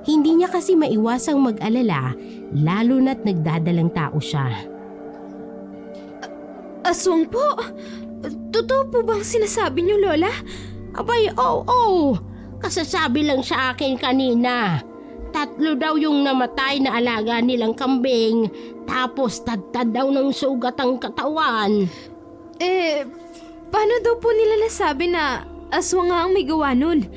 Hindi niya kasi maiwasang mag-alala lalo na't nagdadalang tao siya. Aswang po? Totoo po bang sinasabi niyo, Lola? Abay, oo. Kasasabi lang sa akin kanina. 3 daw yung namatay na alaga nilang kambing. Tapos tad daw ng sugat ang katawan. Eh, paano daw po nila nasabi na aswang nga ang may gawa nun?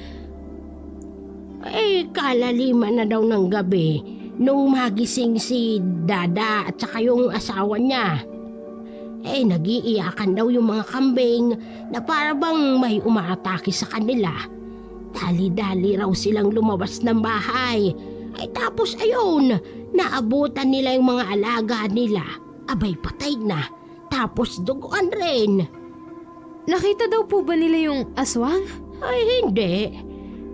Eh, kalaliman na daw ng gabi nung magising si Dada at saka yung asawa niya. Eh, nagiiyakan daw yung mga kambing na para bang may umaatake sa kanila. Dali-dali raw silang lumabas ng bahay. Ay tapos ayun, naabutan nila yung mga alaga nila. Abay patay na, tapos duguan rin. Nakita daw po ba nila yung aswang? Ay hindi,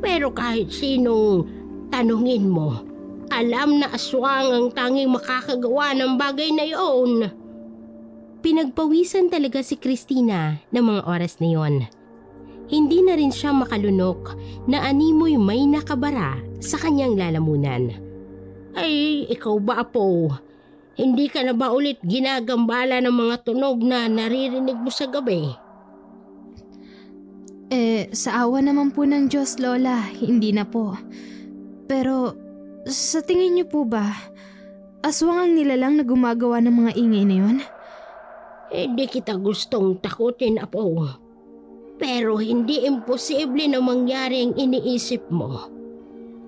pero kahit sinong tanungin mo, alam na aswang ang tanging makakagawa ng bagay na yun. Pinagpawisan talaga si Christina ng mga oras na yon. Hindi na rin siya makalunok na animoy may nakabara sa kanyang lalamunan. Ay, ikaw ba, Apo? Hindi ka na ba ulit ginagambala ng mga tunog na naririnig mo sa gabi? Eh, sa awa naman po ng Diyos, Lola, hindi na po. Pero, sa tingin niyo po ba, aswang ang nilalang na gumagawa ng mga ingay na yun? Hindi kita gustong takutin, Apo. Pero hindi imposible na mangyari ang iniisip mo.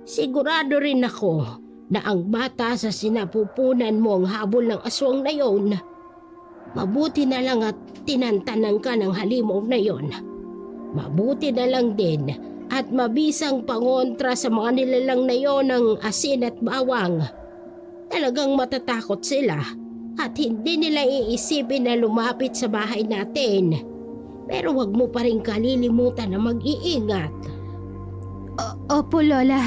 Sigurado rin ako na ang bata sa sinapupunan mo ang habol ng aswang na yon. Mabuti na lang at tinantanan ka ng halimaw na yon. Mabuti na lang din at mabisang pangontra sa mga nilalang na yon ng asin at bawang. Talagang matatakot sila at hindi nila iisipin na lumapit sa bahay natin. Pero wag mo pa rin kalilimutan na mag-iingat. Opo, Lola.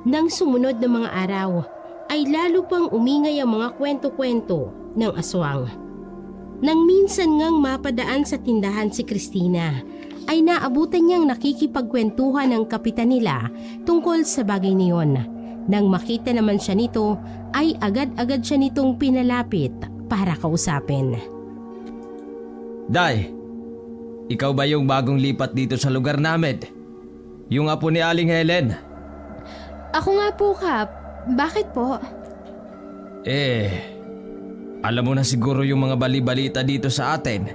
Nang sumunod na mga araw, ay lalo pang umingay ang mga kwento-kwento ng aswang. Nang minsan ngang mapadaan sa tindahan si Christina, ay naabutan niyang nakikipagkwentuhan ng kapitan nila tungkol sa bagay niyon. Nang makita naman siya nito, ay agad-agad siya nitong pinalapit para kausapin. Day, ikaw ba yung bagong lipat dito sa lugar namin? Yung apo ni Aling Helen? Ako nga po, Kap. Bakit po? Alam mo na siguro yung mga bali-balita dito sa atin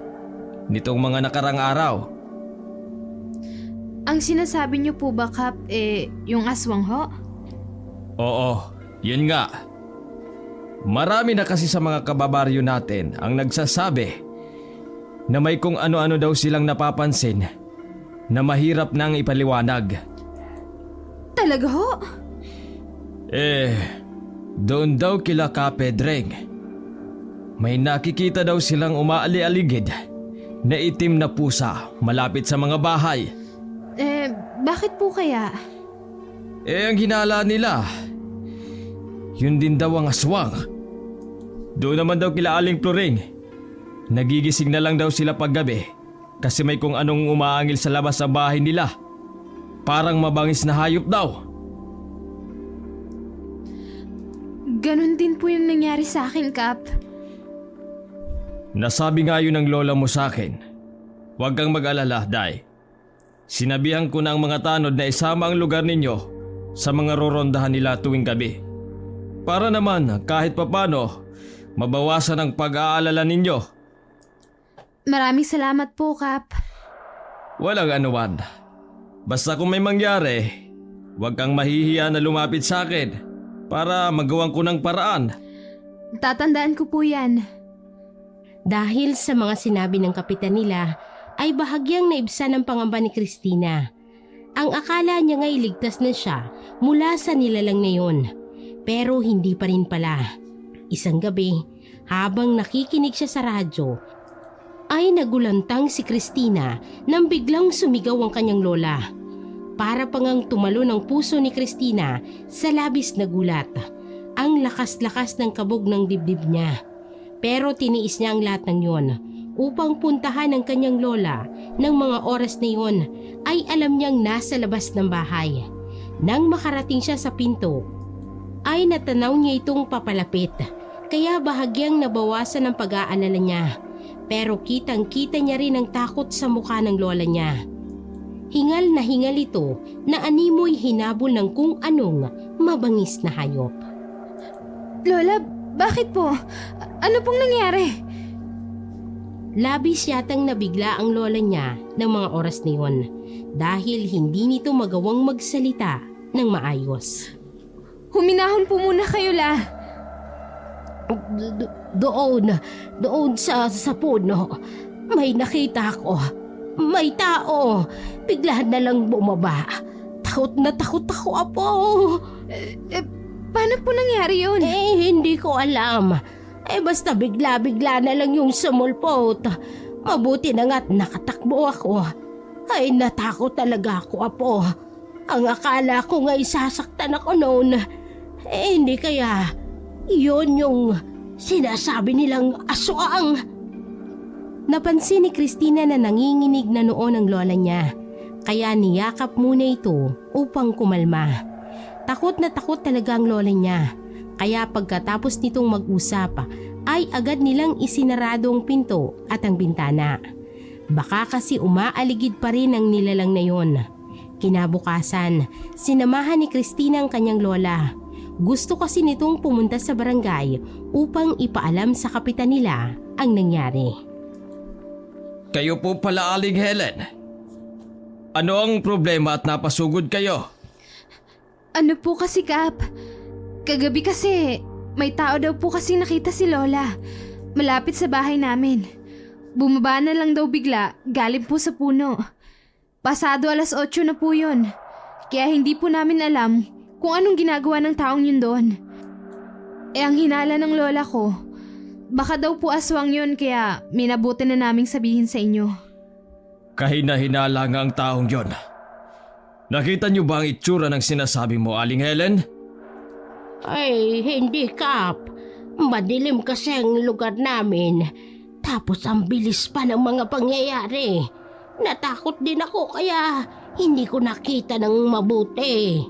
nitong mga nakarang araw. Ang sinasabi niyo po ba, Kap, yung aswang ho? Oo, yun nga. Marami na kasi sa mga kababaryo natin ang nagsasabi na may kung ano-ano daw silang napapansin na mahirap nang ipaliwanag. Talaga ho? Doon daw kila Kapedreng. May nakikita daw silang umaali-aligid na itim na pusa malapit sa mga bahay. Bakit po kaya? Ang hinala nila, yun din daw ang aswang. Doon naman daw kila Aling Pluring. Nagigising na lang daw sila paggabi kasi may kung anong umaangil sa labas sa bahay nila. Parang mabangis na hayop daw. Ganon din po yung nangyari sa akin, Kap. Nasabi nga yun ng lola mo sa akin. Huwag kang mag-alala, Day. Sinabihan ko na ang mga tanod na isama ang lugar ninyo sa mga rorondahan nila tuwing gabi. Para naman kahit papano, mabawasan ang pag-aalala ninyo. Maraming salamat po, Kap. Walang anuman. Basta kung may mangyari, huwag kang mahihiya na lumapit sa akin para magawan ko ng paraan. Tatandaan ko po yan. Dahil sa mga sinabi ng kapitan nila, ay bahagyang naibsan ang pangamba ni Christina. Ang akala niya nga'y ligtas na siya mula sa nilalang na yun. Pero hindi pa rin pala. Isang gabi, habang nakikinig siya sa radyo, ay nagulantang si Christina nang biglang sumigaw ang kanyang lola. Para pangang tumalo ng puso ni Christina sa labis na gulat. Ang lakas-lakas ng kabog ng dibdib niya. Pero tiniis niya ang lahat ng yon upang puntahan ang kanyang lola. Nang mga oras na yon ay alam niyang nasa labas ng bahay. Nang makarating siya sa pinto, ay natanaw niya itong papalapit. Kaya bahagyang nabawasan ang pag-aalala niya. Pero kitang-kita niya rin ang takot sa mukha ng lola niya. Hingal na hingal ito na animoy hinabol ng kung anong mabangis na hayop. Lola, bakit po? Ano pong nangyari? Labis yatang nabigla ang lola niya ng mga oras na yun dahil hindi nito magawang magsalita ng maayos. Huminahon po muna kayo, La. Doon sa puno, may nakita ko. May tao. Bigla na lang bumaba. Takot na takot ako, Apo. Paano po nangyari yun? Hindi ko alam. Basta bigla-bigla na lang yung sumulpot. Mabuti na nga't nakatakbo ako. Natakot talaga ako, Apo. Ang akala ko nga isasaktan ako noon. Hindi kaya yun yung sinasabi nilang aswang. Napansin ni Christina na nanginginig na noon ang lola niya. Kaya niyakap muna ito upang kumalma. Takot na takot talaga ang lola niya. Kaya pagkatapos nitong mag-usap ay agad nilang isinarado ang pinto at ang bintana. Baka kasi umaaligid pa rin ang nilalang na yon. Kinabukasan, sinamahan ni Christina ang kanyang lola. Gusto kasi nitong pumunta sa barangay upang ipaalam sa kapitan nila ang nangyari. Kayo po pala, Aling Helen. Ano ang problema at napasugod kayo? Ano po kasi, Kap? Kagabi kasi, may tao daw po kasi nakita si Lola. Malapit sa bahay namin. Bumaba na lang daw bigla, galing po sa puno. Pasado 8:00 na po yun. Kaya hindi po namin alam kung anong ginagawa ng taong yun doon. Ang hinala ng lola ko, baka daw po aswang yun kaya minabuti na naming sabihin sa inyo. Kahina-hinala nga ang taong yon. Nakita niyo ba ang itsura ng sinasabi mo, Aling Helen? Ay, hindi, Kap. Madilim kasi ang lugar namin. Tapos ang bilis pa ng mga pangyayari. Natakot din ako kaya hindi ko nakita ng mabuti.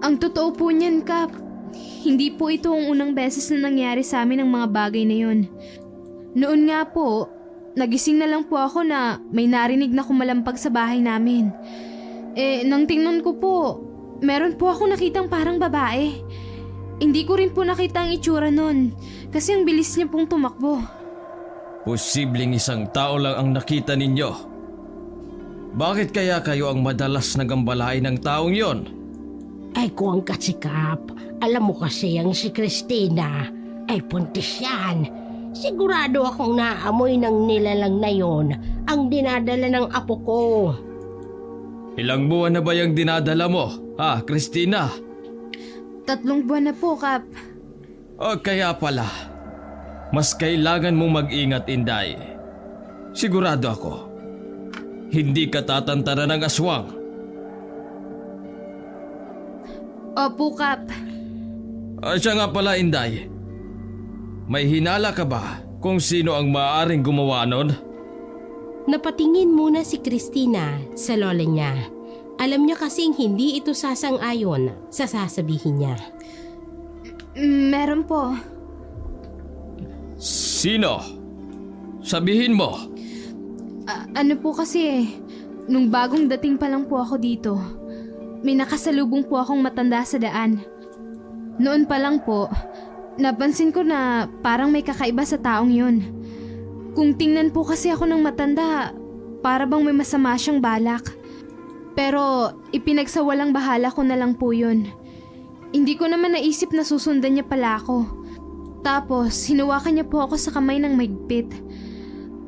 Ang totoo po niyan, Kap. Hindi po ito ang unang beses na nangyari sa amin ang mga bagay na yun. Noon nga po, nagising na lang po ako na may narinig na kumalampag sa bahay namin. Nang tingnan ko po, meron po ako nakitang parang babae. Hindi ko rin po nakita ang itsura nun kasi ang bilis niya pong tumakbo. Posibleng isang tao lang ang nakita ninyo. Bakit kaya kayo ang madalas nagambalain ng taong yon? Ay kung kasi, Kap, alam mo kasi ang si Christina ay puntis yan. Sigurado akong naamoy ng nilalang na yon ang dinadala ng apo ko. Ilang buwan na ba yung dinadala mo, Christina? 3 buwan na po, Kap. O kaya pala, mas kailangan mong mag-ingat, Inday. Sigurado ako, hindi ka tatantara ng aswang. Opo, Kap. Siya nga pala, Inday. May hinala ka ba kung sino ang maaaring gumawa nun? Napatingin muna si Christina sa lola niya. Alam niya kasing hindi ito sasang-ayon sa sasabihin niya. Meron po. Sino? Sabihin mo. Ano po kasi, nung bagong dating pa lang po ako dito, may nakasalubong po akong matanda sa daan. Noon pa lang po, napansin ko na parang may kakaiba sa taong yun. Kung tingnan po kasi ako ng matanda, para bang may masama siyang balak. Pero ipinagsawalang bahala ko na lang po yun. Hindi ko naman naisip na susundan niya pala ako. Tapos hinawakan niya po ako sa kamay ng mahigpit.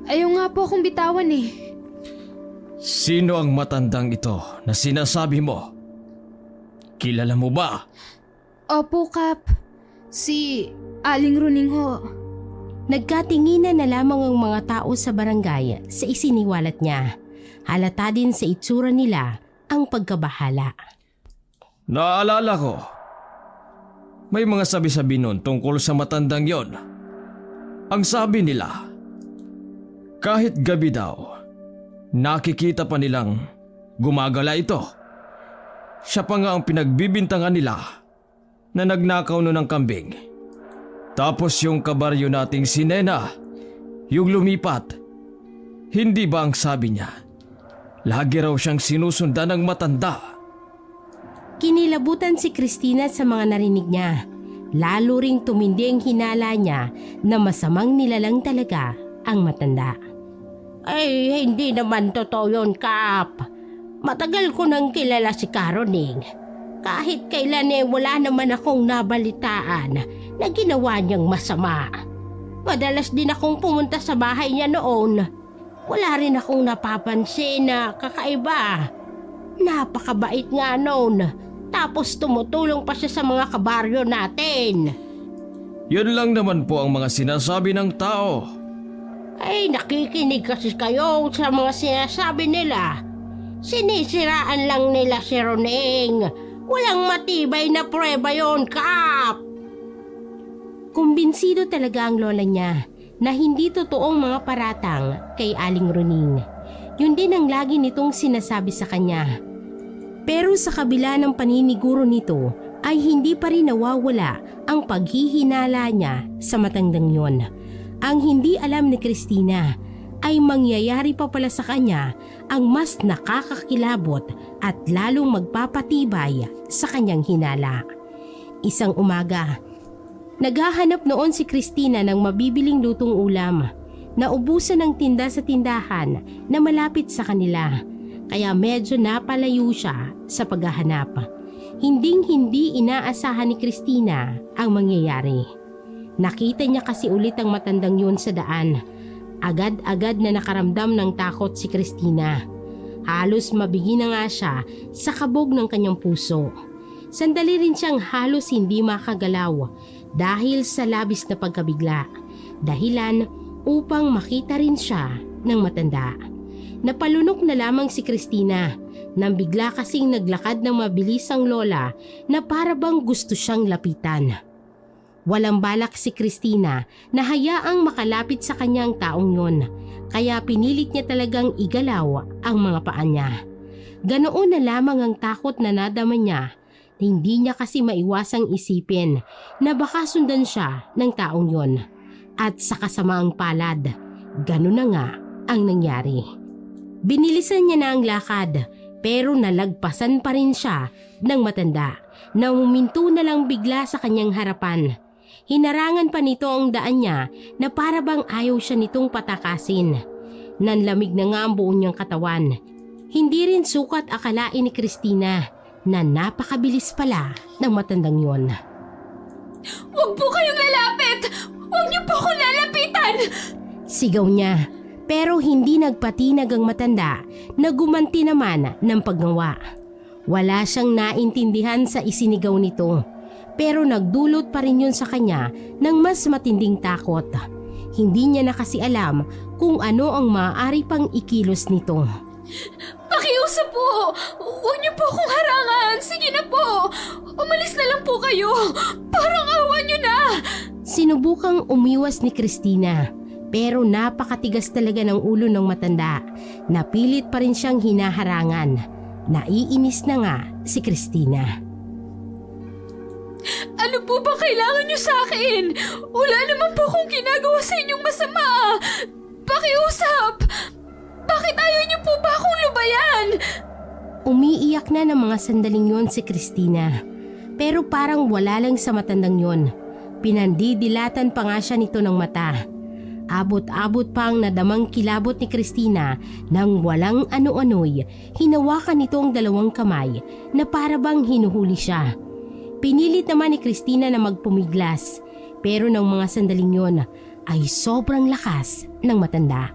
Ayaw nga po akong bitawan eh. Sino ang matandang ito na sinasabi mo? Kilala mo ba? Opo, Kap. Si Aling Runing ho. Nagkatinginan na lamang ang mga tao sa barangay sa isiniwalat niya. Halata din sa itsura nila ang pagkabahala. Naalala ko. May mga sabi-sabi nun tungkol sa matandang yon. Ang sabi nila, kahit gabi daw, nakikita pa nilang gumagala ito. Siya pa nga ang pinagbibintangan nila na nagnakaw nun ng kambing. Tapos yung kabaryo nating si Nena, yung lumipat. Hindi ba ang sabi niya, lagi raw siyang sinusundan ng matanda? Kinilabutan si Christina sa mga narinig niya. Lalo ring tumindi ang hinala niya na masamang nilalang talaga ang matanda. Ay, hindi naman totoo yun, Kap. Matagal ko nang kilala si Caroling. Kahit kailan wala naman akong nabalitaan na ginawa niyang masama. Madalas din akong pumunta sa bahay niya noon. Wala rin akong napapansin na kakaiba. Napakabait nga noon. Tapos tumutulong pa siya sa mga kabaryo natin. Yun lang naman po ang mga sinasabi ng tao. Ay, nakikinig kasi kayo sa mga sinasabi nila. Sinisiraan lang nila si Roneng. Walang matibay na prueba yon, Kap. Kumbinsido talaga ang lola niya na hindi totoong mga paratang kay Aling Runing. Yun din ang lagi nitong sinasabi sa kanya. Pero sa kabila ng paniniguro nito ay hindi pa rin nawawala ang paghihinala niya sa matandang yon. Ang hindi alam ni Christina ay mangyayari pa pala sa kanya ang mas nakakakilabot at lalong magpapatibay sa kanyang hinala. Isang umaga, naghahanap noon si Christina ng mabibiling lutong ulam. Naubusan ng tinda sa tindahan na malapit sa kanila, kaya medyo napalayo siya sa paghahanap. Hinding-hindi inaasahan ni Christina ang mangyayari. Nakita niya kasi ulit ang matandang yun sa daan. Agad-agad na nakaramdam ng takot si Christina. Halos mabigi na nga siya sa kabog ng kanyang puso. Sandali rin siyang halos hindi makagalaw dahil sa labis na pagkabigla. Dahilan upang makita rin siya ng matanda. napalunok na lamang si Christina nang bigla kasing naglakad ng mabilis ang lola na para bang gusto siyang lapitan. Walang balak si Christina na hayaang makalapit sa kanyang taong yun, kaya pinilit niya talagang igalaw ang mga paa niya. Ganoon na lamang ang takot na nadama niya, hindi niya kasi maiwasang isipin na baka sundan siya ng taong yon. At sa kasamaang palad, gano'n na nga ang nangyari. Binilisan niya na ang lakad pero nalagpasan pa rin siya ng matanda na huminto na lang bigla sa kanyang harapan. Hinarangan pa nito ang daan niya na para bang ayaw siya nitong patakasin. Nanlamig na nga ang buong niyang katawan. Hindi rin sukat akalain ni Christina na napakabilis pala ng matandang yon. Huwag po kayong lalapit! Huwag niyo po akong lalapitan! Sigaw niya, pero hindi nagpatinag ang matanda na gumanti naman ng paggawa. Wala siyang naintindihan sa isinigaw nito, pero nagdulot pa rin yun sa kanya ng mas matinding takot. Hindi niya na kasi alam kung ano ang maaari pang ikilos nito. Pakiusap po! Huwag niyo po akong harangan! Sige na po! Umalis na lang po kayo! Parang awa niyo na! Sinubukang umiwas ni Christina, pero napakatigas talaga ng ulo ng matanda. Napilit pa rin siyang hinaharangan. Naiinis na nga si Christina. Ano po ba kailangan niyo sa akin? Wala naman po akong ginagawa sa inyong masama! Pakiusap! Bakit ayaw niyo po ba akong lubayan? Umiiyak na ng mga sandaling yon si Christina, pero parang wala lang sa matandang yon. Pinandidilatan pa nga siya nito ng mata. Abot-abot pa ang nadamang kilabot ni Christina nang walang ano-ano'y hinawakan nito ang dalawang kamay na para bang hinuhuli siya. Pinilit naman ni Christina na magpumiglas, pero ng mga sandaling yon ay sobrang lakas ng matanda.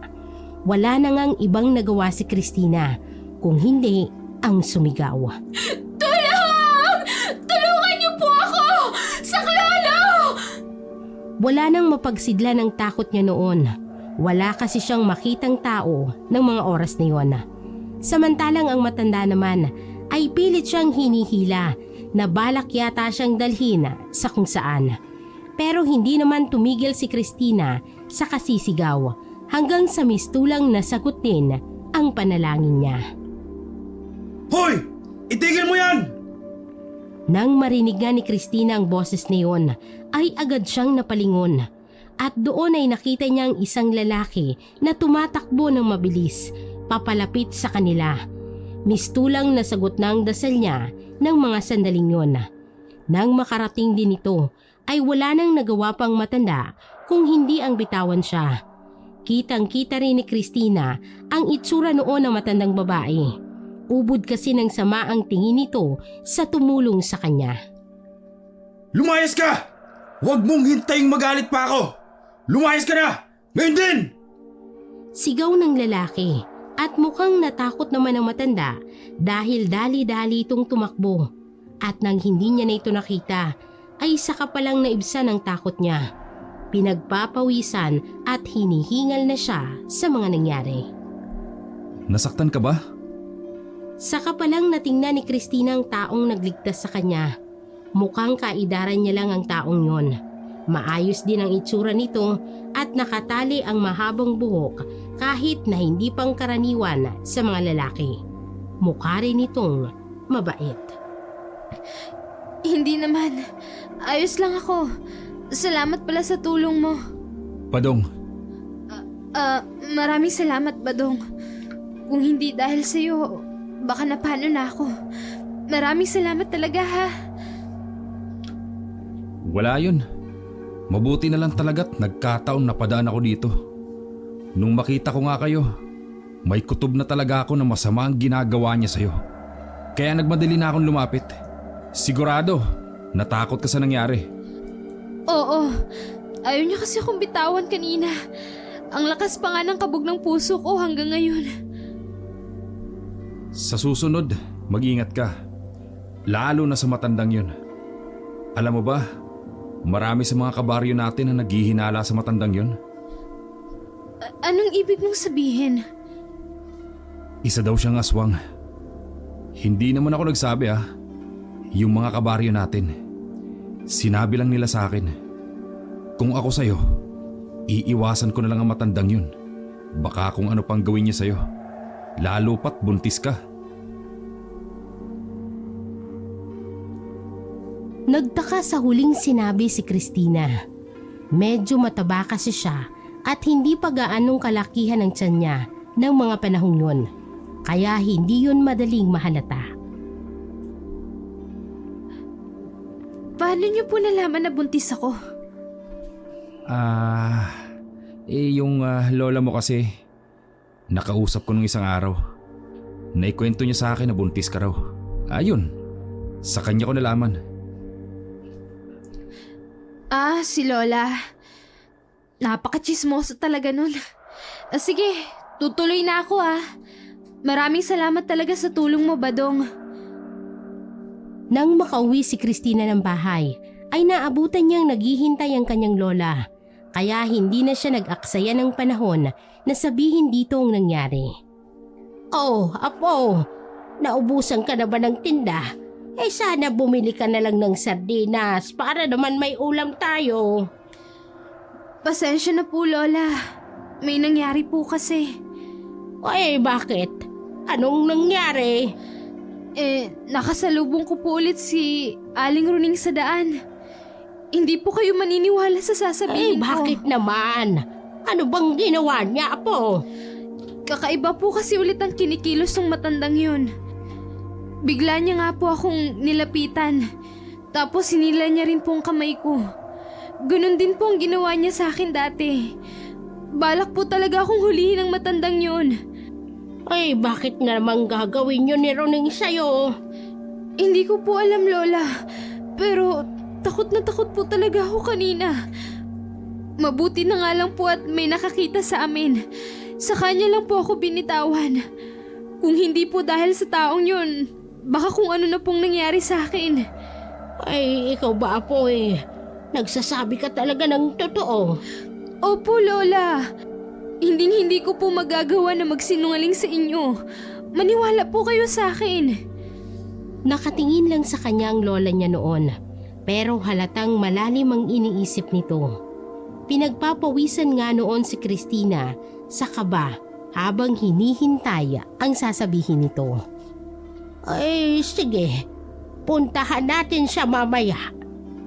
Wala na ngang ibang nagawa si Christina kung hindi ang sumigaw. Tulong! Tulungan niyo po ako! Saklolo! Wala nang mapagsidla ng takot niya noon. Wala kasi siyang makitang tao ng mga oras na yon. Samantalang ang matanda naman ay pilit siyang hinihila na balak yata siyang dalhin sa kung saan. Pero hindi naman tumigil si Christina sa kasisigaw hanggang sa mistulang nasagot din ang panalangin niya. Hoy! Itigil mo yan! Nang marinig nga ni Christina ang boses na yun, ay agad siyang napalingon. At doon ay nakita niya ang isang lalaki na tumatakbo ng mabilis, papalapit sa kanila. Mistulang nasagot na ang dasal niya ng mga sandaling yun. Nang makarating din ito, ay wala nang nagawa pang matanda kung hindi ang bitawan siya. Kitang-kita rin ni Christina ang itsura noon ng matandang babae. Ubod kasi ng sama ang tingin nito sa tumulong sa kanya. Lumayas ka! Huwag mong hintaying magalit pa ako! Lumayas ka na! Ngayon din! Sigaw ng lalaki at mukhang natakot naman ang matanda dahil dali-dali itong tumakbo. At nang hindi niya na ito nakita, ay saka palang naibsan ang takot niya. Pinagpapawisan at hinihingal na siya sa mga nangyari. Nasaktan ka ba? Saka palang natingnan ni Christina ang taong nagligtas sa kanya. Mukhang kaidaran niya lang ang taong yon. Maayos din ang itsura nito at nakatali ang mahabang buhok kahit na hindi pang karaniwan sa mga lalaki. Mukha rin itong mabait. Hindi naman. Ayos lang ako. Salamat pala sa tulong mo. Padong, Maraming salamat, Badong. Kung hindi dahil sa'yo, baka napano na ako. Maraming salamat talaga, ha? wala yun. Mabuti na lang talaga't nagkataon na padaan ako dito. Nung makita ko nga kayo, may kutob na talaga ako na masama ang ginagawa niya sa'yo. Kaya nagmadali na akong lumapit. Sigurado, natakot ka sa nangyari. Oo. Ayaw niya kasi akong bitawan kanina. Ang lakas pa nga ng kabog ng puso ko hanggang ngayon. Sa susunod, mag-ingat ka. Lalo na sa matandang yun. Alam mo ba, marami sa mga kabaryo natin na naghihinala sa matandang yun. Anong ibig mong sabihin? Isa daw siyang aswang. Hindi naman ako nagsabi Yung mga kabaryo natin. Sinabi lang nila sa akin. Kung ako sa'yo, iiwasan ko na lang ang matandang yun. Baka kung ano pang gawin niya sa'yo. Lalo pat buntis ka. Nagtaka sa huling sinabi si Christina. Medyo mataba kasi siya at hindi pa gaanong kalakihan ang tiyan niya ng mga panahong yun. Kaya hindi yun madaling mahalata. Paano niyo po nalaman na buntis ako? Yung lola mo kasi, nakausap ko nung isang araw. Naikwento niya sa akin na buntis ka raw. Ayun, sa kanya ko nalaman. Si Lola. Napaka-chismoso talaga nun. Sige, tutuloy na ako Maraming salamat talaga sa tulong mo, Badong. Nang makauwi si Christina ng bahay, ay naabutan niyang naghihintay ang kanyang lola. Kaya hindi na siya nag-aksaya ng panahon na sabihin dito ang nangyari. Oh, Apo, naubusan ka na ba ng tinda? Sana bumili ka na lang ng sardinas para naman may ulam tayo. Pasensya na po, Lola. May nangyari po kasi. Bakit? Anong nangyari? Nakasalubong ko po ulit si Aling Runing sa daan. Hindi po kayo maniniwala sa sasabihin ko. Bakit naman? Ano bang ginawa niya, Apo? Kakaiba po kasi ulit ang kinikilos ng matandang yun. Bigla niya nga po akong nilapitan. Tapos hinila niya rin po ang kamay ko. Ganun din po ang ginawa niya sa akin dati. Balak po talaga akong hulihin ng matandang yun. Bakit na naman gagawin yun ni Runing sa'yo? Hindi ko po alam, Lola. Pero takot na takot po talaga ako kanina. Mabuti na nga lang po at may nakakita sa amin. Sa kanya lang po ako binitawan. Kung hindi po dahil sa taong yun, baka kung ano na pong nangyari sa akin. Ikaw ba, Apo nagsasabi ka talaga ng totoo? Opo, Lola. Hindi ko po magagawa na magsinungaling sa inyo. Maniwala po kayo sa akin. Nakatingin lang sa kanya ang lola niya noon. Pero halatang malalim ang iniisip nito. Pinagpapawisan nga noon si Christina sa kaba habang hinihintay ang sasabihin nito. Sige. Puntahan natin siya mamaya.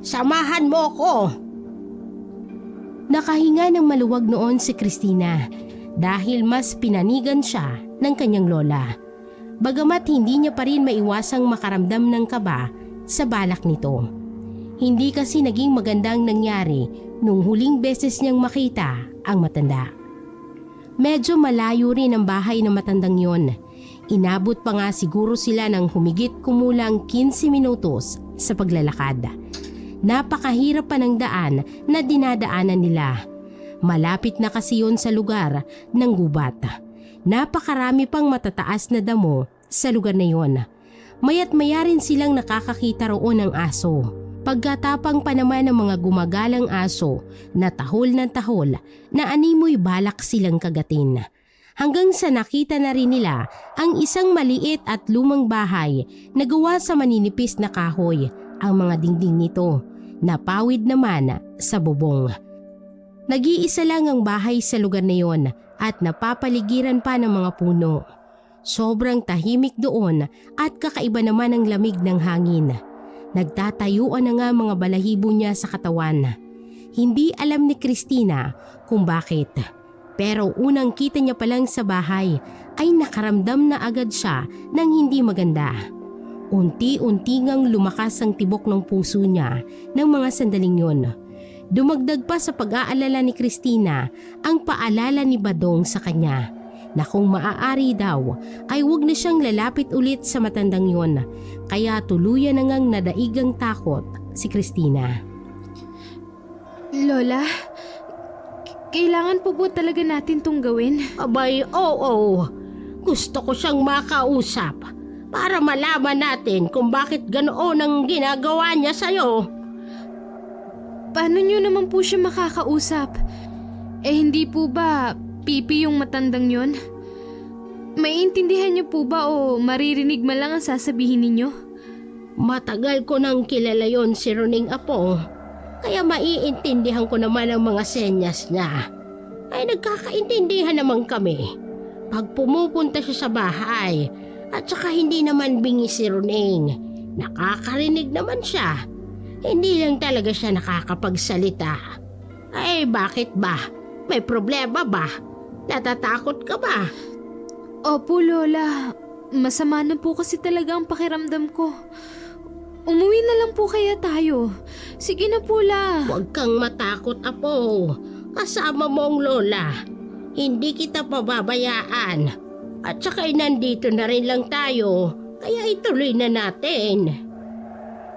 Samahan mo ko. Nakahinga ng maluwag noon si Christina dahil mas pinanigan siya ng kanyang lola. Bagamat hindi niya pa rin maiwasang makaramdam ng kaba sa balak nito. Hindi kasi naging magandang nangyari nung huling beses niyang makita ang matanda. Medyo malayo rin ang bahay ng matandang yon. Inabot pa nga siguro sila ng humigit kumulang 15 minutos sa paglalakad. Napakahirap pa ng daan na dinadaanan nila. Malapit na kasi yun sa lugar ng gubat. Napakarami pang matataas na damo sa lugar na yon. Maya't maya rin silang nakakakita roon ng aso. Pagkatapang pa naman ng mga gumagalang aso na tahol ng tahol na animoy balak silang kagatin. Hanggang sa nakita na rin nila ang isang maliit at lumang bahay na gawa sa maninipis na kahoy. Ang mga dingding nito napawid naman sa bubong. Nag-iisa lang ang bahay sa lugar na yon at napapaligiran pa ng mga puno. Sobrang tahimik doon at kakaiba naman ang lamig ng hangin. Nagtatayuan na nga mga balahibo niya sa katawan. Hindi alam ni Christina kung bakit. Pero unang kita niya pa lang sa bahay ay nakaramdam na agad siya ng hindi maganda. Unti-unti ngang lumakas ang tibok ng puso niya ng mga sandaling yun. Dumagdag pa sa pag-aalala ni Christina ang paalala ni Badong sa kanya na kung maaari daw ay huwag na siyang lalapit ulit sa matandang yun. Kaya tuluyan na ngang nadaigang takot si Christina. Lola, kailangan po ba talaga natin tong gawin? Abay, oo. Gusto ko siyang makausap para malaman natin kung bakit ganoon ang ginagawa niya sa'yo. Paano niyo naman po siya makakausap? Hindi po ba pipi yung matandang yun? Maiintindihan niyo po ba o maririnig man lang ang sasabihin ninyo? Matagal ko nang kilala yon si Roning Apo, kaya maiintindihan ko naman ang mga senyas niya. Ay nagkakaintindihan naman kami. Pag pumupunta siya sa bahay, at saka hindi naman bingi si Roning, nakakarinig naman siya. Hindi lang talaga siya nakakapagsalita. Ay bakit ba? May problema ba? Natatakot ka ba? Opo, Lola. Masama na po kasi talaga ang pakiramdam ko. Umuwi na lang po kaya tayo. Sige na po, La. Huwag kang matakot, Apo. Kasama mo ang lola. Hindi kita pababayaan. At saka nandito na rin lang tayo, kaya ituloy na natin.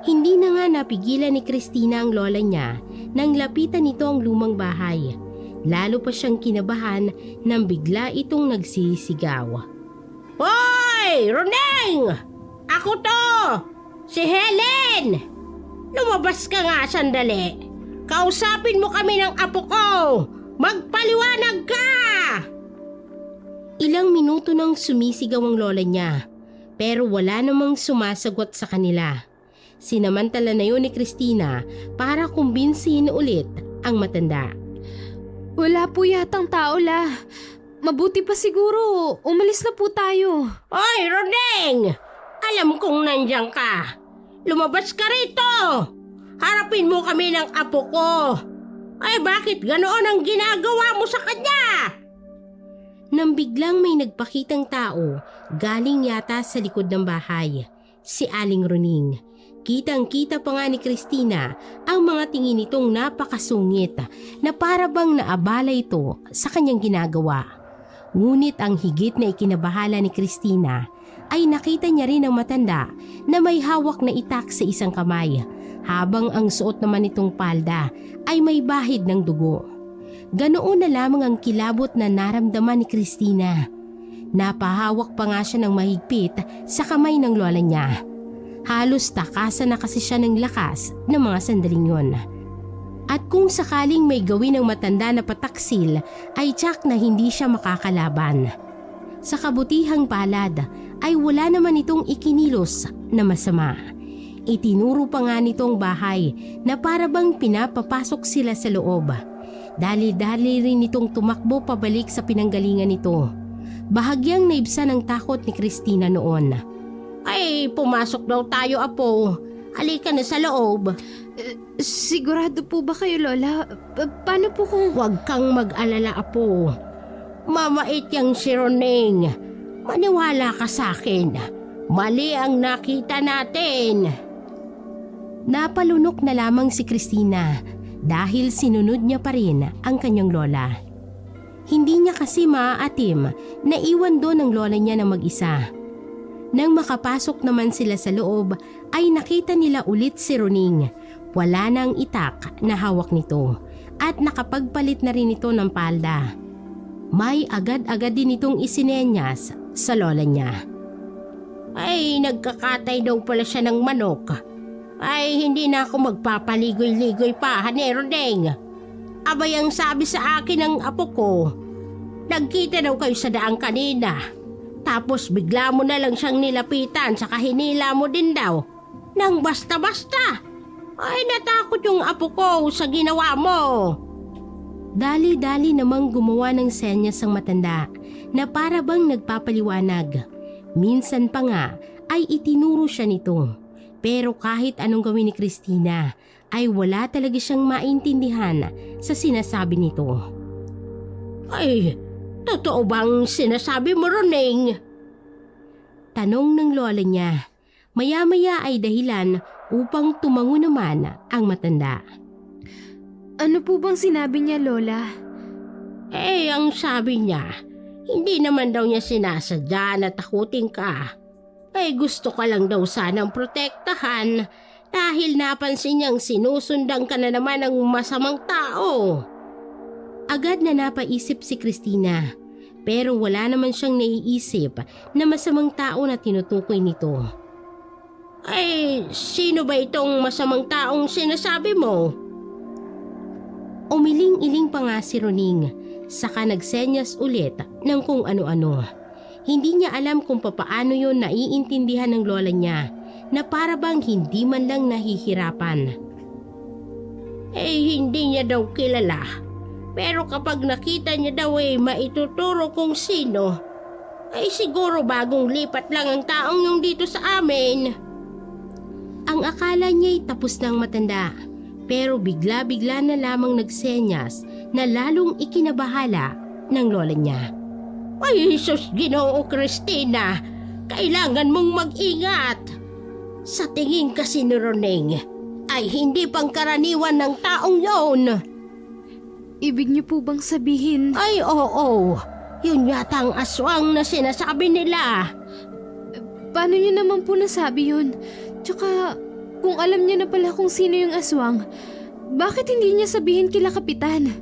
Hindi na nga napigilan ni Christina ang lola niya nang lapitan nito ang lumang bahay. Lalo pa siyang kinabahan nang bigla itong nagsisigaw. Hoy! Roneng! Ako to! Si Helen! Lumabas ka nga sandali. Kausapin mo kami ng apo ko! Magpaliwanag ka! Ilang minuto nang sumisigaw ang lola niya, pero wala namang sumasagot sa kanila. Sinamantala na yun ni Christina para kumbinsihin ulit ang matanda. Wala po yatang tao, La. Mabuti pa siguro. Umalis na po tayo. Hoy, Rodeng! Alam kong nandiyan ka. Lumabas ka rito! Harapin mo kami ng apo ko. Ay bakit ganoon ang ginagawa mo sa kanya? Nang biglang may nagpakitang tao, galing yata sa likod ng bahay. Si Aling Roning. Kitang-kita pa nga ni Christina ang mga tingin nitong napakasungit na para bang naabala ito sa kanyang ginagawa. Ngunit ang higit na ikinabahala ni Christina ay nakita niya rin ang matanda na may hawak na itak sa isang kamay, habang ang suot naman nitong palda ay may bahid ng dugo. Ganoon na lamang ang kilabot na naramdaman ni Christina. Napahawak pa nga siya ng mahigpit sa kamay ng lola niya. Halos takasan na kasi siya ng lakas ng mga sandaling yon. At kung sakaling may gawin ng matanda na pataksil, ay tiyak na hindi siya makakalaban. Sa kabutihang palad ay wala naman itong ikinilos na masama. Itinuro pa nga nitong bahay na para bang pinapapasok sila sa loob. Dali-dali rin itong tumakbo pabalik sa pinanggalingan nito. Bahagyang naibsan ang takot ni Christina noon. Ay, pumasok daw tayo, Apo. Halika na sa loob. Sigurado po ba kayo, Lola? Paano po kung... Huwag kang mag-alala, Apo. Mamait yang si Roneng. Maniwala ka sa akin. Mali ang nakita natin. Napalunok na lamang si Christina dahil sinunod niya pa rin ang kanyang lola. Hindi niya kasi maaatim na iwan doon ang lola niya na mag-isa. Nang makapasok naman sila sa loob ay nakita nila ulit si Roning. Wala nang itak na hawak nito at nakapagpalit na rin ito ng palda. May agad-agad din itong isinenyas sa lola niya. Ay, nagkakatay daw pala siya ng manok. Ay, hindi na ako magpapaligoy-ligoy pa, Hane Rodeng. Abay, ang sabi sa akin ng apo ko, nagkita daw kayo sa daan kanina. Tapos bigla mo na lang siyang nilapitan saka hinila mo din daw. Nang basta-basta. Ay, natakot yung apo ko sa ginawa mo. Dali-dali namang gumawa ng senyas ang matanda na para bang nagpapaliwanag. Minsan pa nga ay itinuro siya nito. Pero kahit anong gawin ni Christina ay wala talaga siyang maintindihan sa sinasabi nito. Ay, totoo bang sinasabi mo, Roneng? Tanong ng lola niya. Maya-maya ay dahilan upang tumango naman ang matanda. Ano po bang sinabi niya, Lola? Ang sabi niya, hindi naman daw niya sinasadya na takutin ka. Gusto ka lang daw sanang protektahan dahil napansin niyang sinusundan ka na naman ng masamang tao. Agad na napaisip si Christina, pero wala naman siyang naiisip na masamang tao na tinutukoy nito. Sino ba itong masamang taong sinasabi mo? Umiling-iling pa nga si Roning, saka nagsenyas ulit ng kung ano-ano. Hindi niya alam kung papaano yon naiintindihan ng lola niya na para bang hindi man lang nahihirapan. Hindi niya daw kilala. Pero kapag nakita niya daw maituturo kung sino, siguro bagong lipat lang ang taong yung dito sa amin. Ang akala niya'y tapos ng matanda, pero bigla-bigla na lamang nagsenyas na lalong ikinabahala ng lola niya. Ay, Jesus, Ginoo Cristina, kailangan mong mag-ingat. Sa tingin kasi ni Roneng, ay hindi pangkaraniwan ng taong yon. Ibig niyo po bang sabihin? Ay, oo. Yun yata ang aswang na sinasabi nila. Paano niyo naman po nasabi yun? Tsaka, kung alam niya na pala kung sino yung aswang, bakit hindi niya sabihin kila kapitan?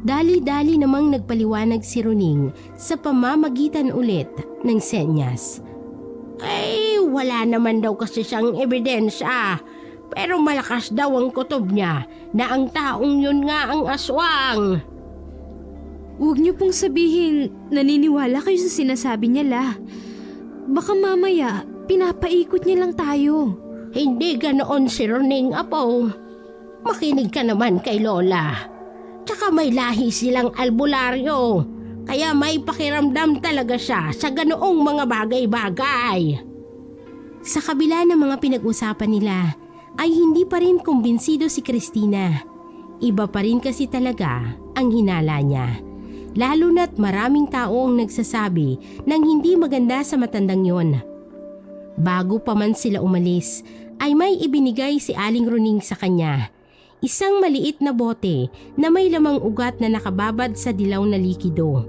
Dali-dali namang nagpaliwanag si Roning sa pamamagitan ulit ng senyas. Wala naman daw kasi siyang ebidensya. Pero malakas daw ang kutob niya na ang taong yun nga ang aswang. Huwag niyo pong sabihin naniniwala kayo sa sinasabi niya, La. Baka mamaya pinapaikot niya lang tayo. Hindi ganoon si Roning, apo. Makinig ka naman kay Lola. Tsaka may lahi silang albularyo. Kaya may pakiramdam talaga siya sa ganoong mga bagay-bagay. Sa kabila ng mga pinag-usapan nila, ay hindi pa rin kumbinsido si Cristina. Iba pa rin kasi talaga ang hinala niya. Lalo na't maraming tao ang nagsasabi ng hindi maganda sa matandang yon. Bago pa man sila umalis, ay may ibinigay si Aling Roning sa kanya. Isang maliit na bote na may lamang ugat na nakababad sa dilaw na likido.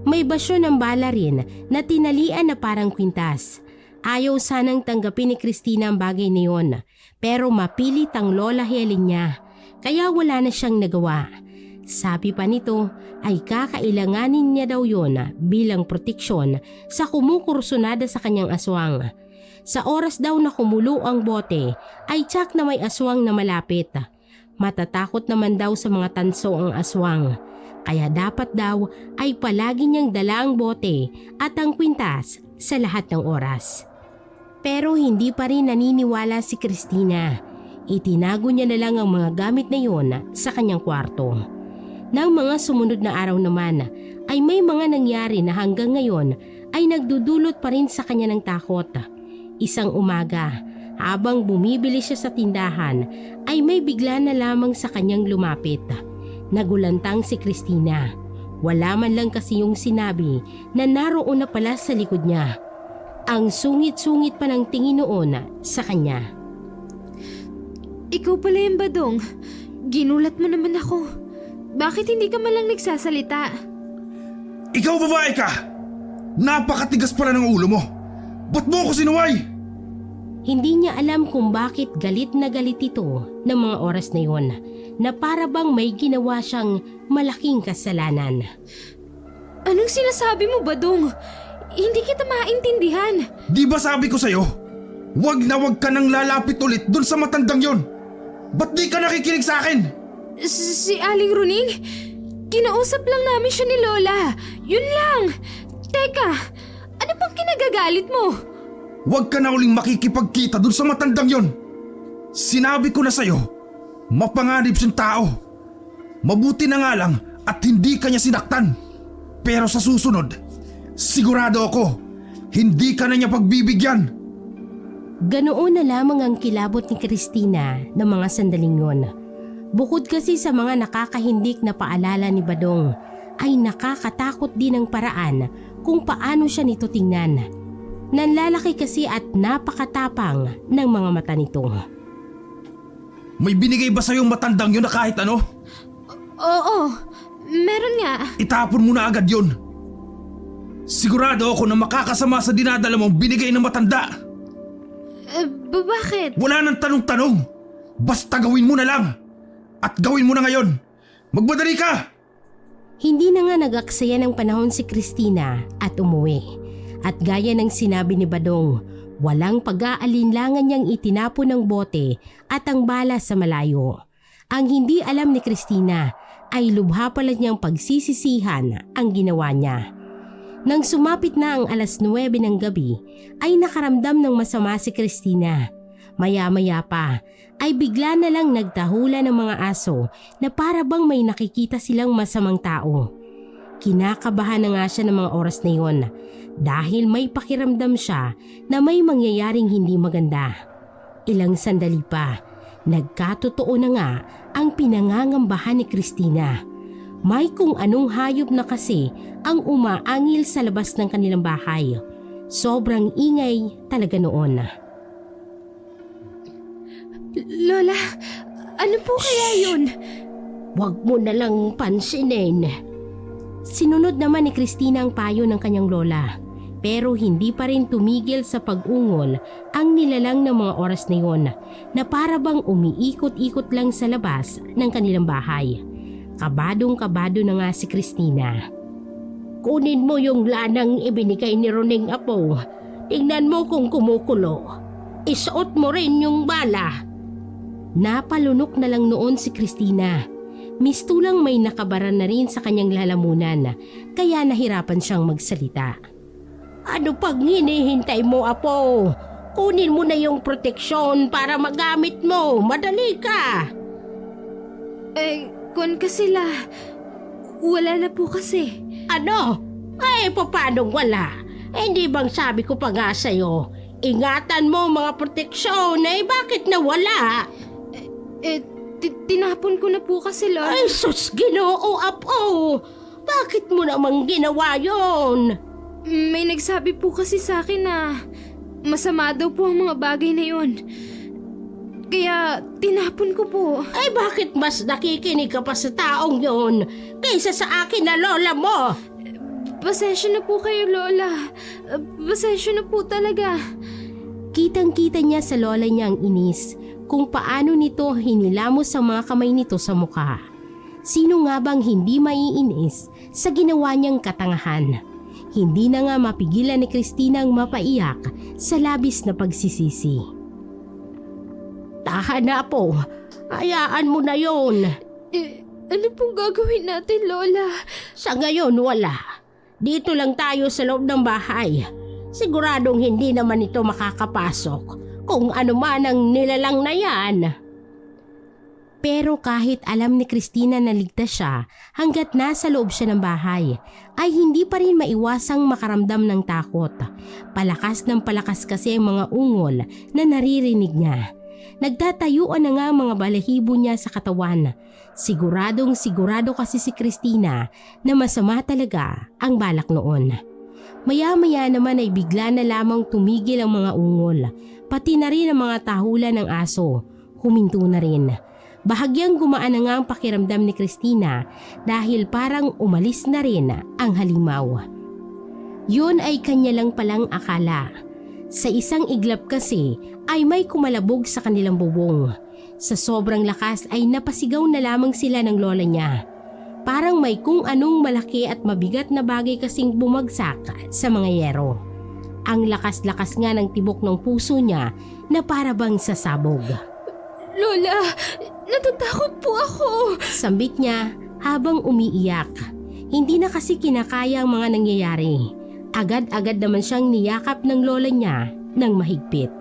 May basyo ng bala rin na tinalian na parang kwintas. Ayaw sanang tanggapin ni Cristina ang bagay na yon, pero mapilit ang lola Helen niya, kaya wala na siyang nagawa. Sabi pa nito ay kakailanganin niya daw yon bilang proteksyon sa kumukursunada sa kanyang aswang. Sa oras daw na kumulo ang bote ay tsak na may aswang na malapit. Matatakot naman daw sa mga tanso ang aswang, kaya dapat daw ay palagi niyang dala ang bote at ang kwintas sa lahat ng oras. Pero hindi pa rin naniniwala si Cristina. Itinago niya na lang ang mga gamit na yon sa kanyang kwarto. Nang mga sumunod na araw naman ay may mga nangyari na hanggang ngayon ay nagdudulot pa rin sa kanya ng takot. Isang umaga, habang bumibili siya sa tindahan ay may bigla na lamang sa kanyang lumapit. Nagulantang si Cristina. Wala man lang kasi yung sinabi na naroon na pala sa likod niya. Ang sungit-sungit pa ng tingin noon sa kanya. Ikaw pala yung badong. Ginulat mo naman ako. Bakit hindi ka man lang nagsasalita? Ikaw babae ka! Napakatigas pala ng ulo mo! Ba't mo ako sinuway? Hindi niya alam kung bakit galit na galit ito ng mga oras na yon, na para bang may ginawa siyang malaking kasalanan. Anong sinasabi mo, badong? Hindi kita maintindihan. Di ba sabi ko sa'yo? Wag na wag ka nang lalapit ulit dun sa matandang yon. Ba't di ka nakikinig sa akin? Si Aling Roning? Kinausap lang namin siya ni Lola. Yun lang. Teka, ano pang kinagagalit mo? Huwag ka na uling makikipagkita dun sa matandang yon. Sinabi ko na sa'yo, mapanganib siyang tao. Mabuti na nga lang at hindi kanya sinaktan. Pero sa susunod, sigurado ako, hindi ka na niya pagbibigyan. Ganoon na lamang ang kilabot ni Cristina ng mga sandaling yon. Bukod kasi sa mga nakakahindik na paalala ni Badong, ay nakakatakot din ang paraan kung paano siya nito tingnan. Nanlalaki kasi at napakatapang ng mga mata nito. May binigay ba sa'yo matandang yun na kahit ano? Oo, meron nga. Itapon mo na agad yun. Sigurado ako na makakasama sa dinadala mong binigay ng matanda. Bakit? Wala nang tanong-tanong. Basta gawin mo na lang. At gawin mo na ngayon. Magmadali ka! Hindi na nga nag-aksaya ng panahon si Cristina at umuwi. At gaya ng sinabi ni Badong, walang pag-aalinlangan niyang itinapon ng bote at ang bala sa malayo. Ang hindi alam ni Cristina ay lubha pala niyang pagsisisihan ang ginawa niya. Nang sumapit na ang 9:00 ng gabi ay nakaramdam ng masama si Christina. Maya-maya pa ay bigla na lang nagtahulan ng mga aso na para bang may nakikita silang masamang tao. Kinakabahan na nga siya ng mga oras na yon dahil may pakiramdam siya na may mangyayaring hindi maganda. Ilang sandali pa, nagkatotoo na nga ang pinangangambahan ni Christina. May kung anong hayop na kasi ang umaangil sa labas ng kanilang bahay. Sobrang ingay talaga noon. Lola, ano po kaya yun? Huwag mo na lang pansinin. Sinunod naman ni Christina ang payo ng kanyang lola. Pero hindi pa rin tumigil sa pag-ungol ang nilalang ng mga oras na yon na para bang umiikot-ikot lang sa labas ng kanilang bahay. Kabadong-kabado na nga si Christina. Kunin mo yung lanang ibinigay ni Roning Apo. Tingnan mo kung kumukulo. Isuot mo rin yung bala. Napalunok na lang noon si Christina. Mistulang may nakabaran na rin sa kanyang lalamunan kaya nahirapan siyang magsalita. Ano pang hinihintay mo, Apo? Kunin mo na yung proteksyon para magamit mo. Madali ka. Kun kasi wala na po kasi. Ano? Paano wala? Hindi bang sabi ko pa nga sa'yo, ingatan mo mga proteksyon, bakit nawala? Tinapon ko na po kasi, Lola. Ay, sus, Ginoo, Apo! Bakit mo namang ginawa yon? May nagsabi po kasi sa akin na masama daw po ang mga bagay na yun. Kaya tinapon ko po. Ay, bakit mas nakikinig ka pa sa taong yon kaysa sa akin na lola mo? Pasensya na po kayo, Lola. Pasensya na po talaga. Kitang-kita niya sa lola niya ang inis kung paano nito hinilamos ang mga kamay nito sa mukha. Sino nga bang hindi maiinis sa ginawa niyang katangahan? Hindi na nga mapigilan ni Christina ang mapaiyak sa labis na pagsisisi. Tahan na po, hayaan mo na yon. Ano pong gagawin natin, Lola? Sa ngayon wala. Dito lang tayo sa loob ng bahay. Siguradong hindi naman ito makakapasok kung ano man ang nilalang na yan. Pero kahit alam ni Christina na ligtas siya hanggat nasa loob siya ng bahay, ay hindi pa rin maiwasang makaramdam ng takot. Palakas ng palakas kasi ang mga ungol na naririnig niya. Nagtatayuan na nga ang mga balahibo niya sa katawan. Siguradong sigurado kasi si Christina na masama talaga ang balak noon. Maya-maya naman ay bigla na lamang tumigil ang mga ungol, pati na rin ang mga tahulan ng aso. Huminto na rin. Bahagyang gumaan na nga ang pakiramdam ni Christina dahil parang umalis na rin ang halimaw. Yun ay kanya lang palang akala. Sa isang iglap kasi ay may kumalabog sa kanilang bubong. Sa sobrang lakas ay napasigaw na lamang sila ng lola niya. Parang may kung anong malaki at mabigat na bagay kasing bumagsak sa mga yero. Ang lakas-lakas nga ng tibok ng puso niya na para bang sasabog. Lola, natatakot po ako. Sambit niya habang umiiyak. Hindi na kasi kinakaya ang mga nangyayari. Agad-agad naman siyang niyakap ng lola niya ng mahigpit.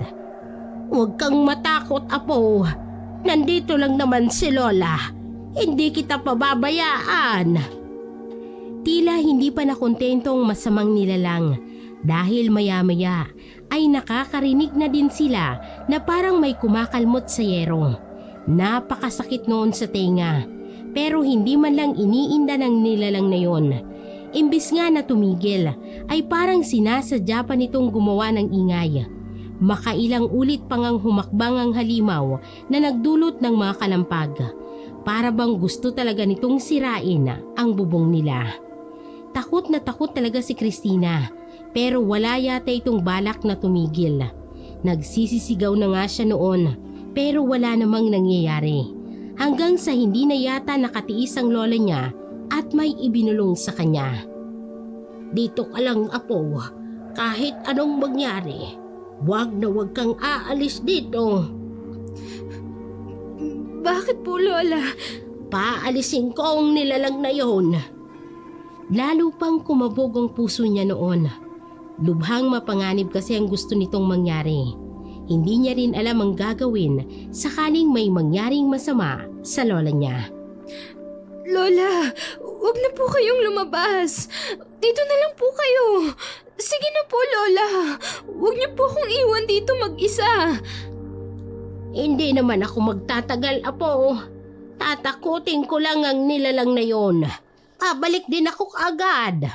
Huwag kang matakot, Apo. Nandito lang naman si Lola. Hindi kita pababayaan. Tila hindi pa nakontento ang masamang nilalang dahil maya-maya ay nakakarinig na din sila na parang may kumakalmot sa yero. Napakasakit noon sa tenga pero hindi man lang iniinda ng nilalang na yon. Imbis nga na tumigil ay parang sinasadya pa nitong gumawa ng ingay. Makailang ulit pang ang humakbang ang halimaw na nagdulot ng mga kalampag. Para bang gusto talaga nitong sirain ang bubong nila. Takot na takot talaga si Christina pero wala yata itong balak na tumigil. Nagsisisigaw na nga siya noon pero wala namang nangyayari. Hanggang sa hindi na yata nakatiis ang lola niya at may ibinulong sa kanya. Dito ka lang, Apo. Kahit anong mangyari, wag na wag kang aalis dito. Bakit po, Lola? Paalisin ko ang nilalang na yon. Lalo pang kumabog ang puso niya noon. Lubhang mapanganib kasi ang gusto nitong mangyari. Hindi niya rin alam ang gagawin sakaling may mangyaring masama sa lola niya. Lola, huwag na po kayong lumabas. Dito na lang po kayo. Sige na po, Lola. Huwag niyo po akong iwan dito mag-isa. Hindi naman ako magtatagal, Apo. Tatakutin ko lang ang nilalang na yon. Pabalik din ako kaagad.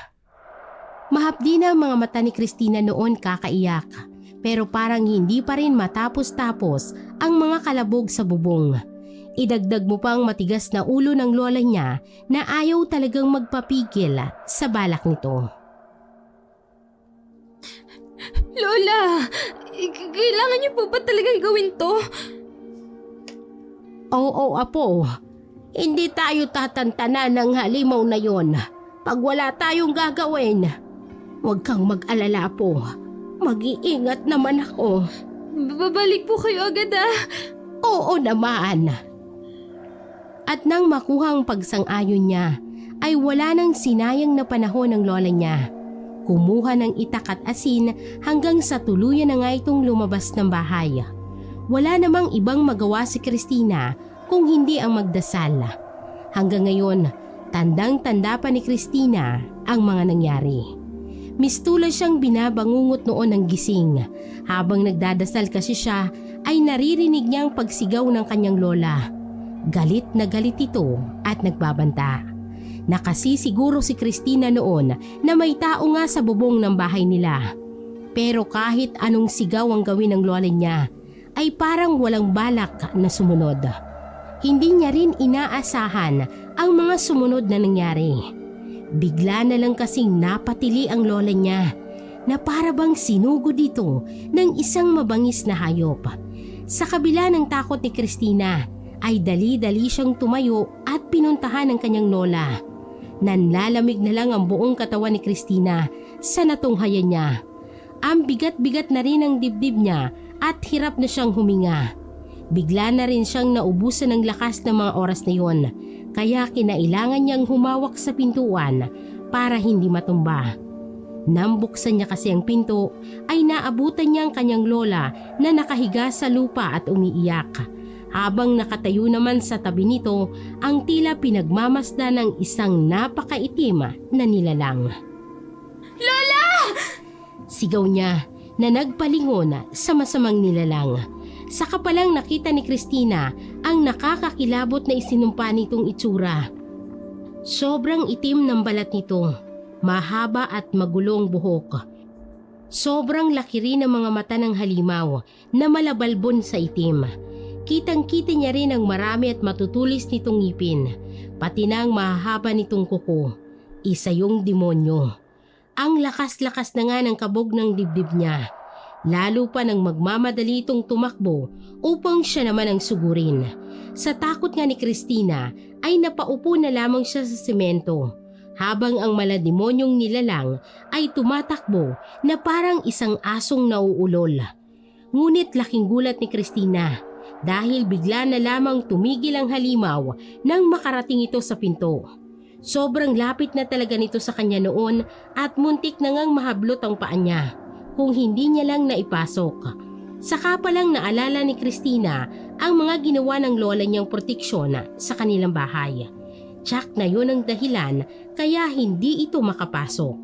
Mahapdi na ang mga mata ni Christina noon kakaiyak. Pero parang hindi pa rin matapos-tapos ang mga kalabog sa bubong. Idagdag mo pang matigas na ulo ng lola niya na ayaw talagang magpapigil sa balak nito. Lola, kailangan niyo po ba talagang gawin to? Oo, Apo. Hindi tayo tatantanan ng halimaw na yon pag wala tayong gagawin. Huwag kang mag-alala, Apo. Mag-iingat naman ako. Babalik po kayo agad Oo naman. At nang makuha ang pagsang-ayon niya, ay wala nang sinayang na panahon ng lola niya. Kumuha ng itak at asin hanggang sa tuluyan na nga itong lumabas ng bahay. Wala namang ibang magawa si Christina kung hindi ang magdasal. Hanggang ngayon, tandang-tanda pa ni Christina ang mga nangyari. Mistula siyang binabangungot noon ng gising. Habang nagdadasal kasi siya, ay naririnig niya ang pagsigaw ng kanyang lola. Galit na galit ito at nagbabanta. Nakasisiguro si Christina noon na may tao nga sa bubong ng bahay nila. Pero kahit anong sigaw ang gawin ng lola niya, ay parang walang balak na sumunod. Hindi niya rin inaasahan ang mga sumunod na nangyari. Bigla na lang kasing napatili ang lola niya na para bang sinugod dito ng isang mabangis na hayop. Sa kabila ng takot ni Christina, ay dali-dali siyang tumayo at pinuntahan ng kanyang lola. Nanlalamig na lang ang buong katawan ni Christina sa natunghayan niya. Ang bigat-bigat na rin ang dibdib niya at hirap na siyang huminga. Bigla na rin siyang naubusan ng lakas ng mga oras na yon, kaya kinailangan niyang humawak sa pintuan para hindi matumba. Nang buksan niya kasi ang pinto, ay naabutan niya ang kanyang lola na nakahiga sa lupa at umiiyak. Habang nakatayo naman sa tabi nito ang tila pinagmamasdan ng isang napakaitim na nilalang. Lola! Sigaw niya na nagpalingon sa masamang nilalang. Saka palang nakita ni Christina ang nakakakilabot na isinumpa nitong itsura. Sobrang itim ng balat nito, mahaba at magulong buhok. Sobrang laki rin ang mga mata ng halimaw na malabalbon sa itim. Kitang-kita niya rin ang marami at matutulis nitong ngipin, pati na ang mahahaba nitong kuko. Isa yung demonyo. Ang lakas-lakas na nga ng kabog ng dibdib niya. Lalo pa nang magmamadali itong tumakbo upang siya naman ang sugurin. Sa takot nga ni Christina ay napaupo na lamang siya sa semento, habang ang malademonyong nilalang ay tumatakbo na parang isang asong nauulol. Ngunit laking gulat ni Christina dahil bigla na lamang tumigil ang halimaw nang makarating ito sa pinto. Sobrang lapit na talaga nito sa kanya noon at muntik na ngang mahablot ang paa niya kung hindi niya lang naipasok. Saka pa lang naalala ni Christina ang mga ginawa ng lola niyang proteksyon sa kanilang bahay. Tsak na yun ang dahilan kaya hindi ito makapasok.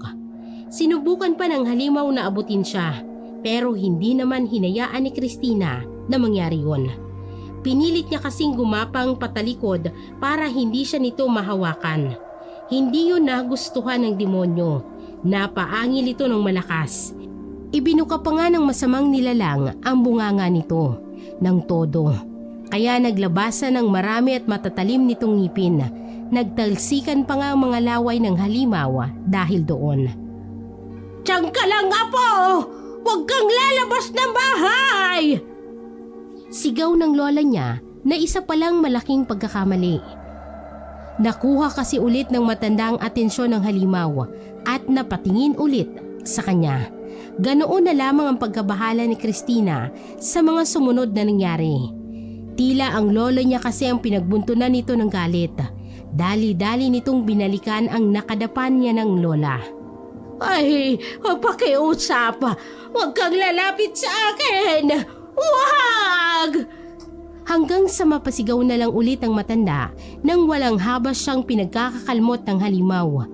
Sinubukan pa ng halimaw na abutin siya, pero hindi naman hinayaan ni Christina na mangyari yun. Pinilit niya kasing gumapang patalikod para hindi siya nito mahawakan. Hindi yun nagustuhan ng demonyo. Napaangil ito ng malakas. Ibinuka pa nga ng masamang nilalang ang bunganga nito ng todo. Kaya naglabasan ng marami at matatalim nitong ngipin. Nagtalsikan pa nga ang mga laway ng halimaw dahil doon. "Diyan ka lang, Apo! Huwag kang lalabas ng bahay!" Sigaw ng lola niya na isa palang malaking pagkakamali. Nakuha kasi ulit ng matanda ang atensyon ng halimaw at napatingin ulit sa kanya. Ganoon na lamang ang pagkabahala ni Christina sa mga sumunod na nangyari. Tila ang lolo niya kasi ang pinagbuntunan nito ng galit Dali-dali nitong binalikan ang nakadapan niya ng lola. Ay, pakiusap. Huwag kang lalapit sa akin. Huwag! Hanggang sa mapasigaw na lang ulit ang matanda nang walang habas siyang pinagkakakalmot ng halimaw.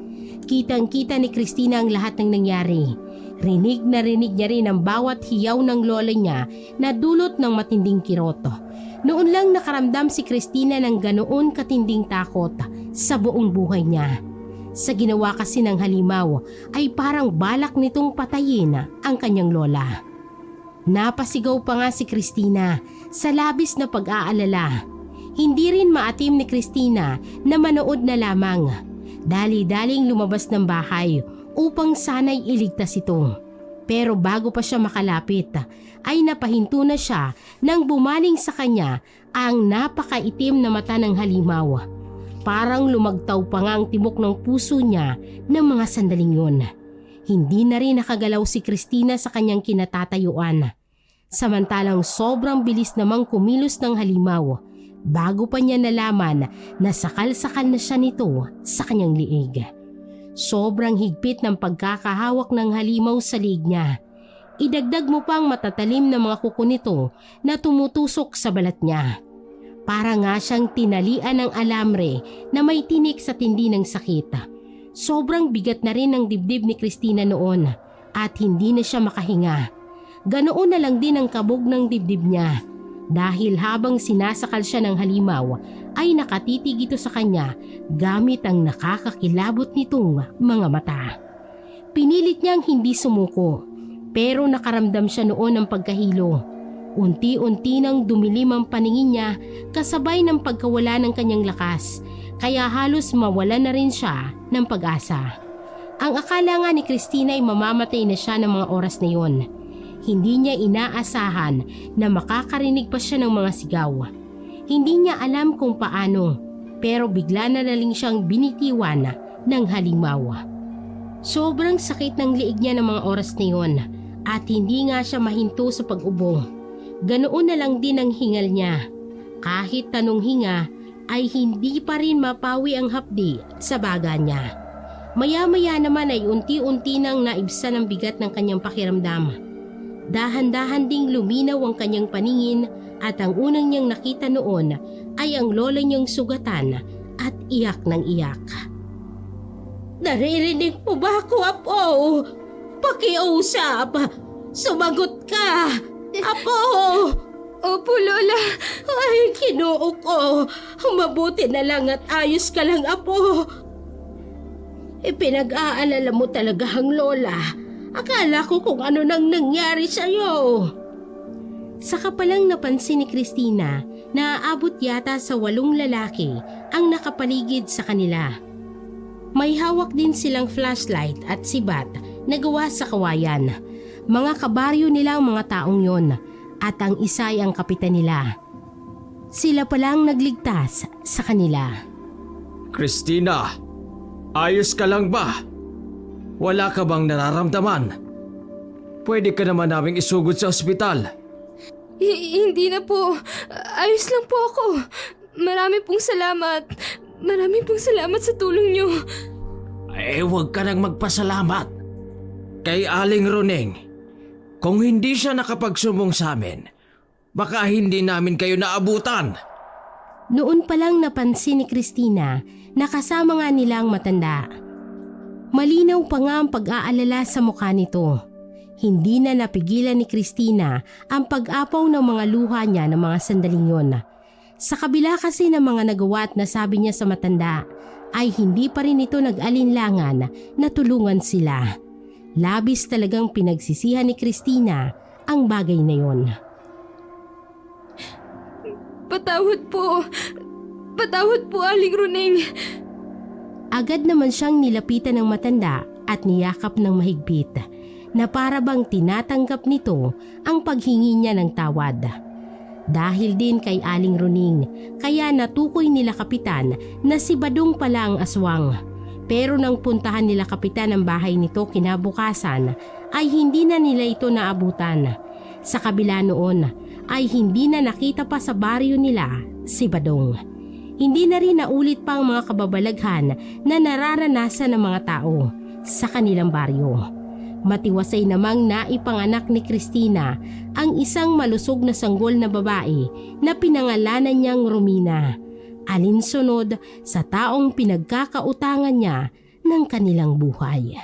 Kitang-kita ni Christina ang lahat ng nangyari. Rinig na rinig niya rin ang bawat hiyaw ng lola niya na dulot ng matinding kirot. Noon lang nakaramdam si Christina ng ganoon katinding takot sa buong buhay niya. Sa ginawa kasi ng halimaw ay parang balak nitong patayin ang kanyang lola. Napasigaw pa nga si Christina sa labis na pag-aalala. Hindi rin maatim ni Christina na manood na lamang. Dali-daling lumabas ng bahay upang sana'y iligtas ito. Pero bago pa siya makalapit ay napahinto na siya nang bumaling sa kanya ang napakaitim na mata ng halimaw. Parang lumagtaw pa nga ang tibok ng puso niya ng mga sandaling yun. Hindi na rin nakagalaw si Christina sa kanyang kinatatayuan. Samantalang sobrang bilis namang kumilos ng halimaw bago pa niya nalaman na sakal-sakal na siya nito sa kanyang liig. Sobrang higpit ng pagkakahawak ng halimaw sa liig niya. Idagdag mo pang matatalim na mga kuko nito na tumutusok sa balat niya. Para nga siyang tinalian ng alamre na may tinik sa tindi ng sakit. Sobrang bigat na rin ang dibdib ni Christina noon at hindi na siya makahinga. Ganoon na lang din ang kabog ng dibdib niya dahil habang sinasakal siya ng halimaw ay nakatitig ito sa kanya gamit ang nakakakilabot nitong mga mata. Pinilit niyang hindi sumuko pero nakaramdam siya noon ng pagkahilo. Unti-unti nang dumilim ang paningin niya kasabay ng pagkawala ng kanyang lakas kaya halos mawala na rin siya ng pag-asa. Ang akala nga ni Christina ay mamamatay na siya ng mga oras na yon. Hindi niya inaasahan na makakarinig pa siya ng mga sigaw. Hindi niya alam kung paano pero bigla na lang siyang binitiwan ng halimaw. Sobrang sakit ng liig niya ng mga oras na yon at hindi nga siya mahinto sa pag-ubo. Ganoon na lang din ang hingal niya. Kahit tanong hinga ay hindi pa rin mapawi ang hapdi sa baga niya. Maya-maya naman ay unti-unti nang naibsan ang bigat ng kanyang pakiramdam. Dahan-dahan ding luminaw ang kanyang paningin at ang unang niyang nakita noon ay ang lola niyang sugatan at iyak ng iyak. Naririnig mo ba ako, Apo? Pakiusap! Sumagot ka! Apo! Opo, Lola. Ay, Ginoo ko! Mabuti na lang at ayos ka lang, Apo! Ipinag-aalala mo talaga ang lola. Akala ko kung ano nang nangyari sa'yo. Saka palang napansin ni Christina na aabot yata sa 8 lalaki ang nakapaligid sa kanila. May hawak din silang flashlight at sibat na gawa sa kawayan. Mga kabaryo nila ang mga taong yon at ang isa ay ang kapitan nila. Sila palang nagligtas sa kanila. Christina, ayos ka lang ba? Wala ka bang nararamdaman? Pwede ka naman naming isugod sa ospital. Hindi na po. Ayos lang po ako. Marami pong salamat. Marami pong salamat sa tulong niyo. Huwag ka nang magpasalamat. Kay Aling Runeng, kung hindi siya nakapagsumbong sa amin, baka hindi namin kayo naabutan. Noon pa lang napansin ni Christina na kasama nga nila ang matanda. Malinaw pa nga ang pag-aalala sa mukha nito. Hindi na napigilan ni Christina ang pag-apaw ng mga luha niya ng mga sandaling yon. Sa kabila kasi ng mga nagawa at nasabi niya sa matanda, ay hindi pa rin ito nag-alinlangan na tulungan sila. Labis talagang pinagsisihan ni Christina ang bagay na yon. Patawad po. Patawad po, Aling Runeng. Agad naman siyang nilapitan ng matanda at niyakap ng mahigpit na para bang tinatanggap nito ang paghingi niya ng tawad. Dahil din kay Aling Runeng, kaya natukoy nila kapitan na si Badong pala ang aswang. Pero nang puntahan nila kapitan ang bahay nito kinabukasan ay hindi na nila ito naabutan. Sa kabila noon ay hindi na nakita pa sa baryo nila si Badong. Hindi na rin naulit pa ang mga kababalaghan na nararanasan ng mga tao sa kanilang baryo. Matiwasay namang naipanganak ni Christina ang isang malusog na sanggol na babae na pinangalanan niyang Romina, alinsunod sa taong pinagkakautangan niya ng kanilang buhay.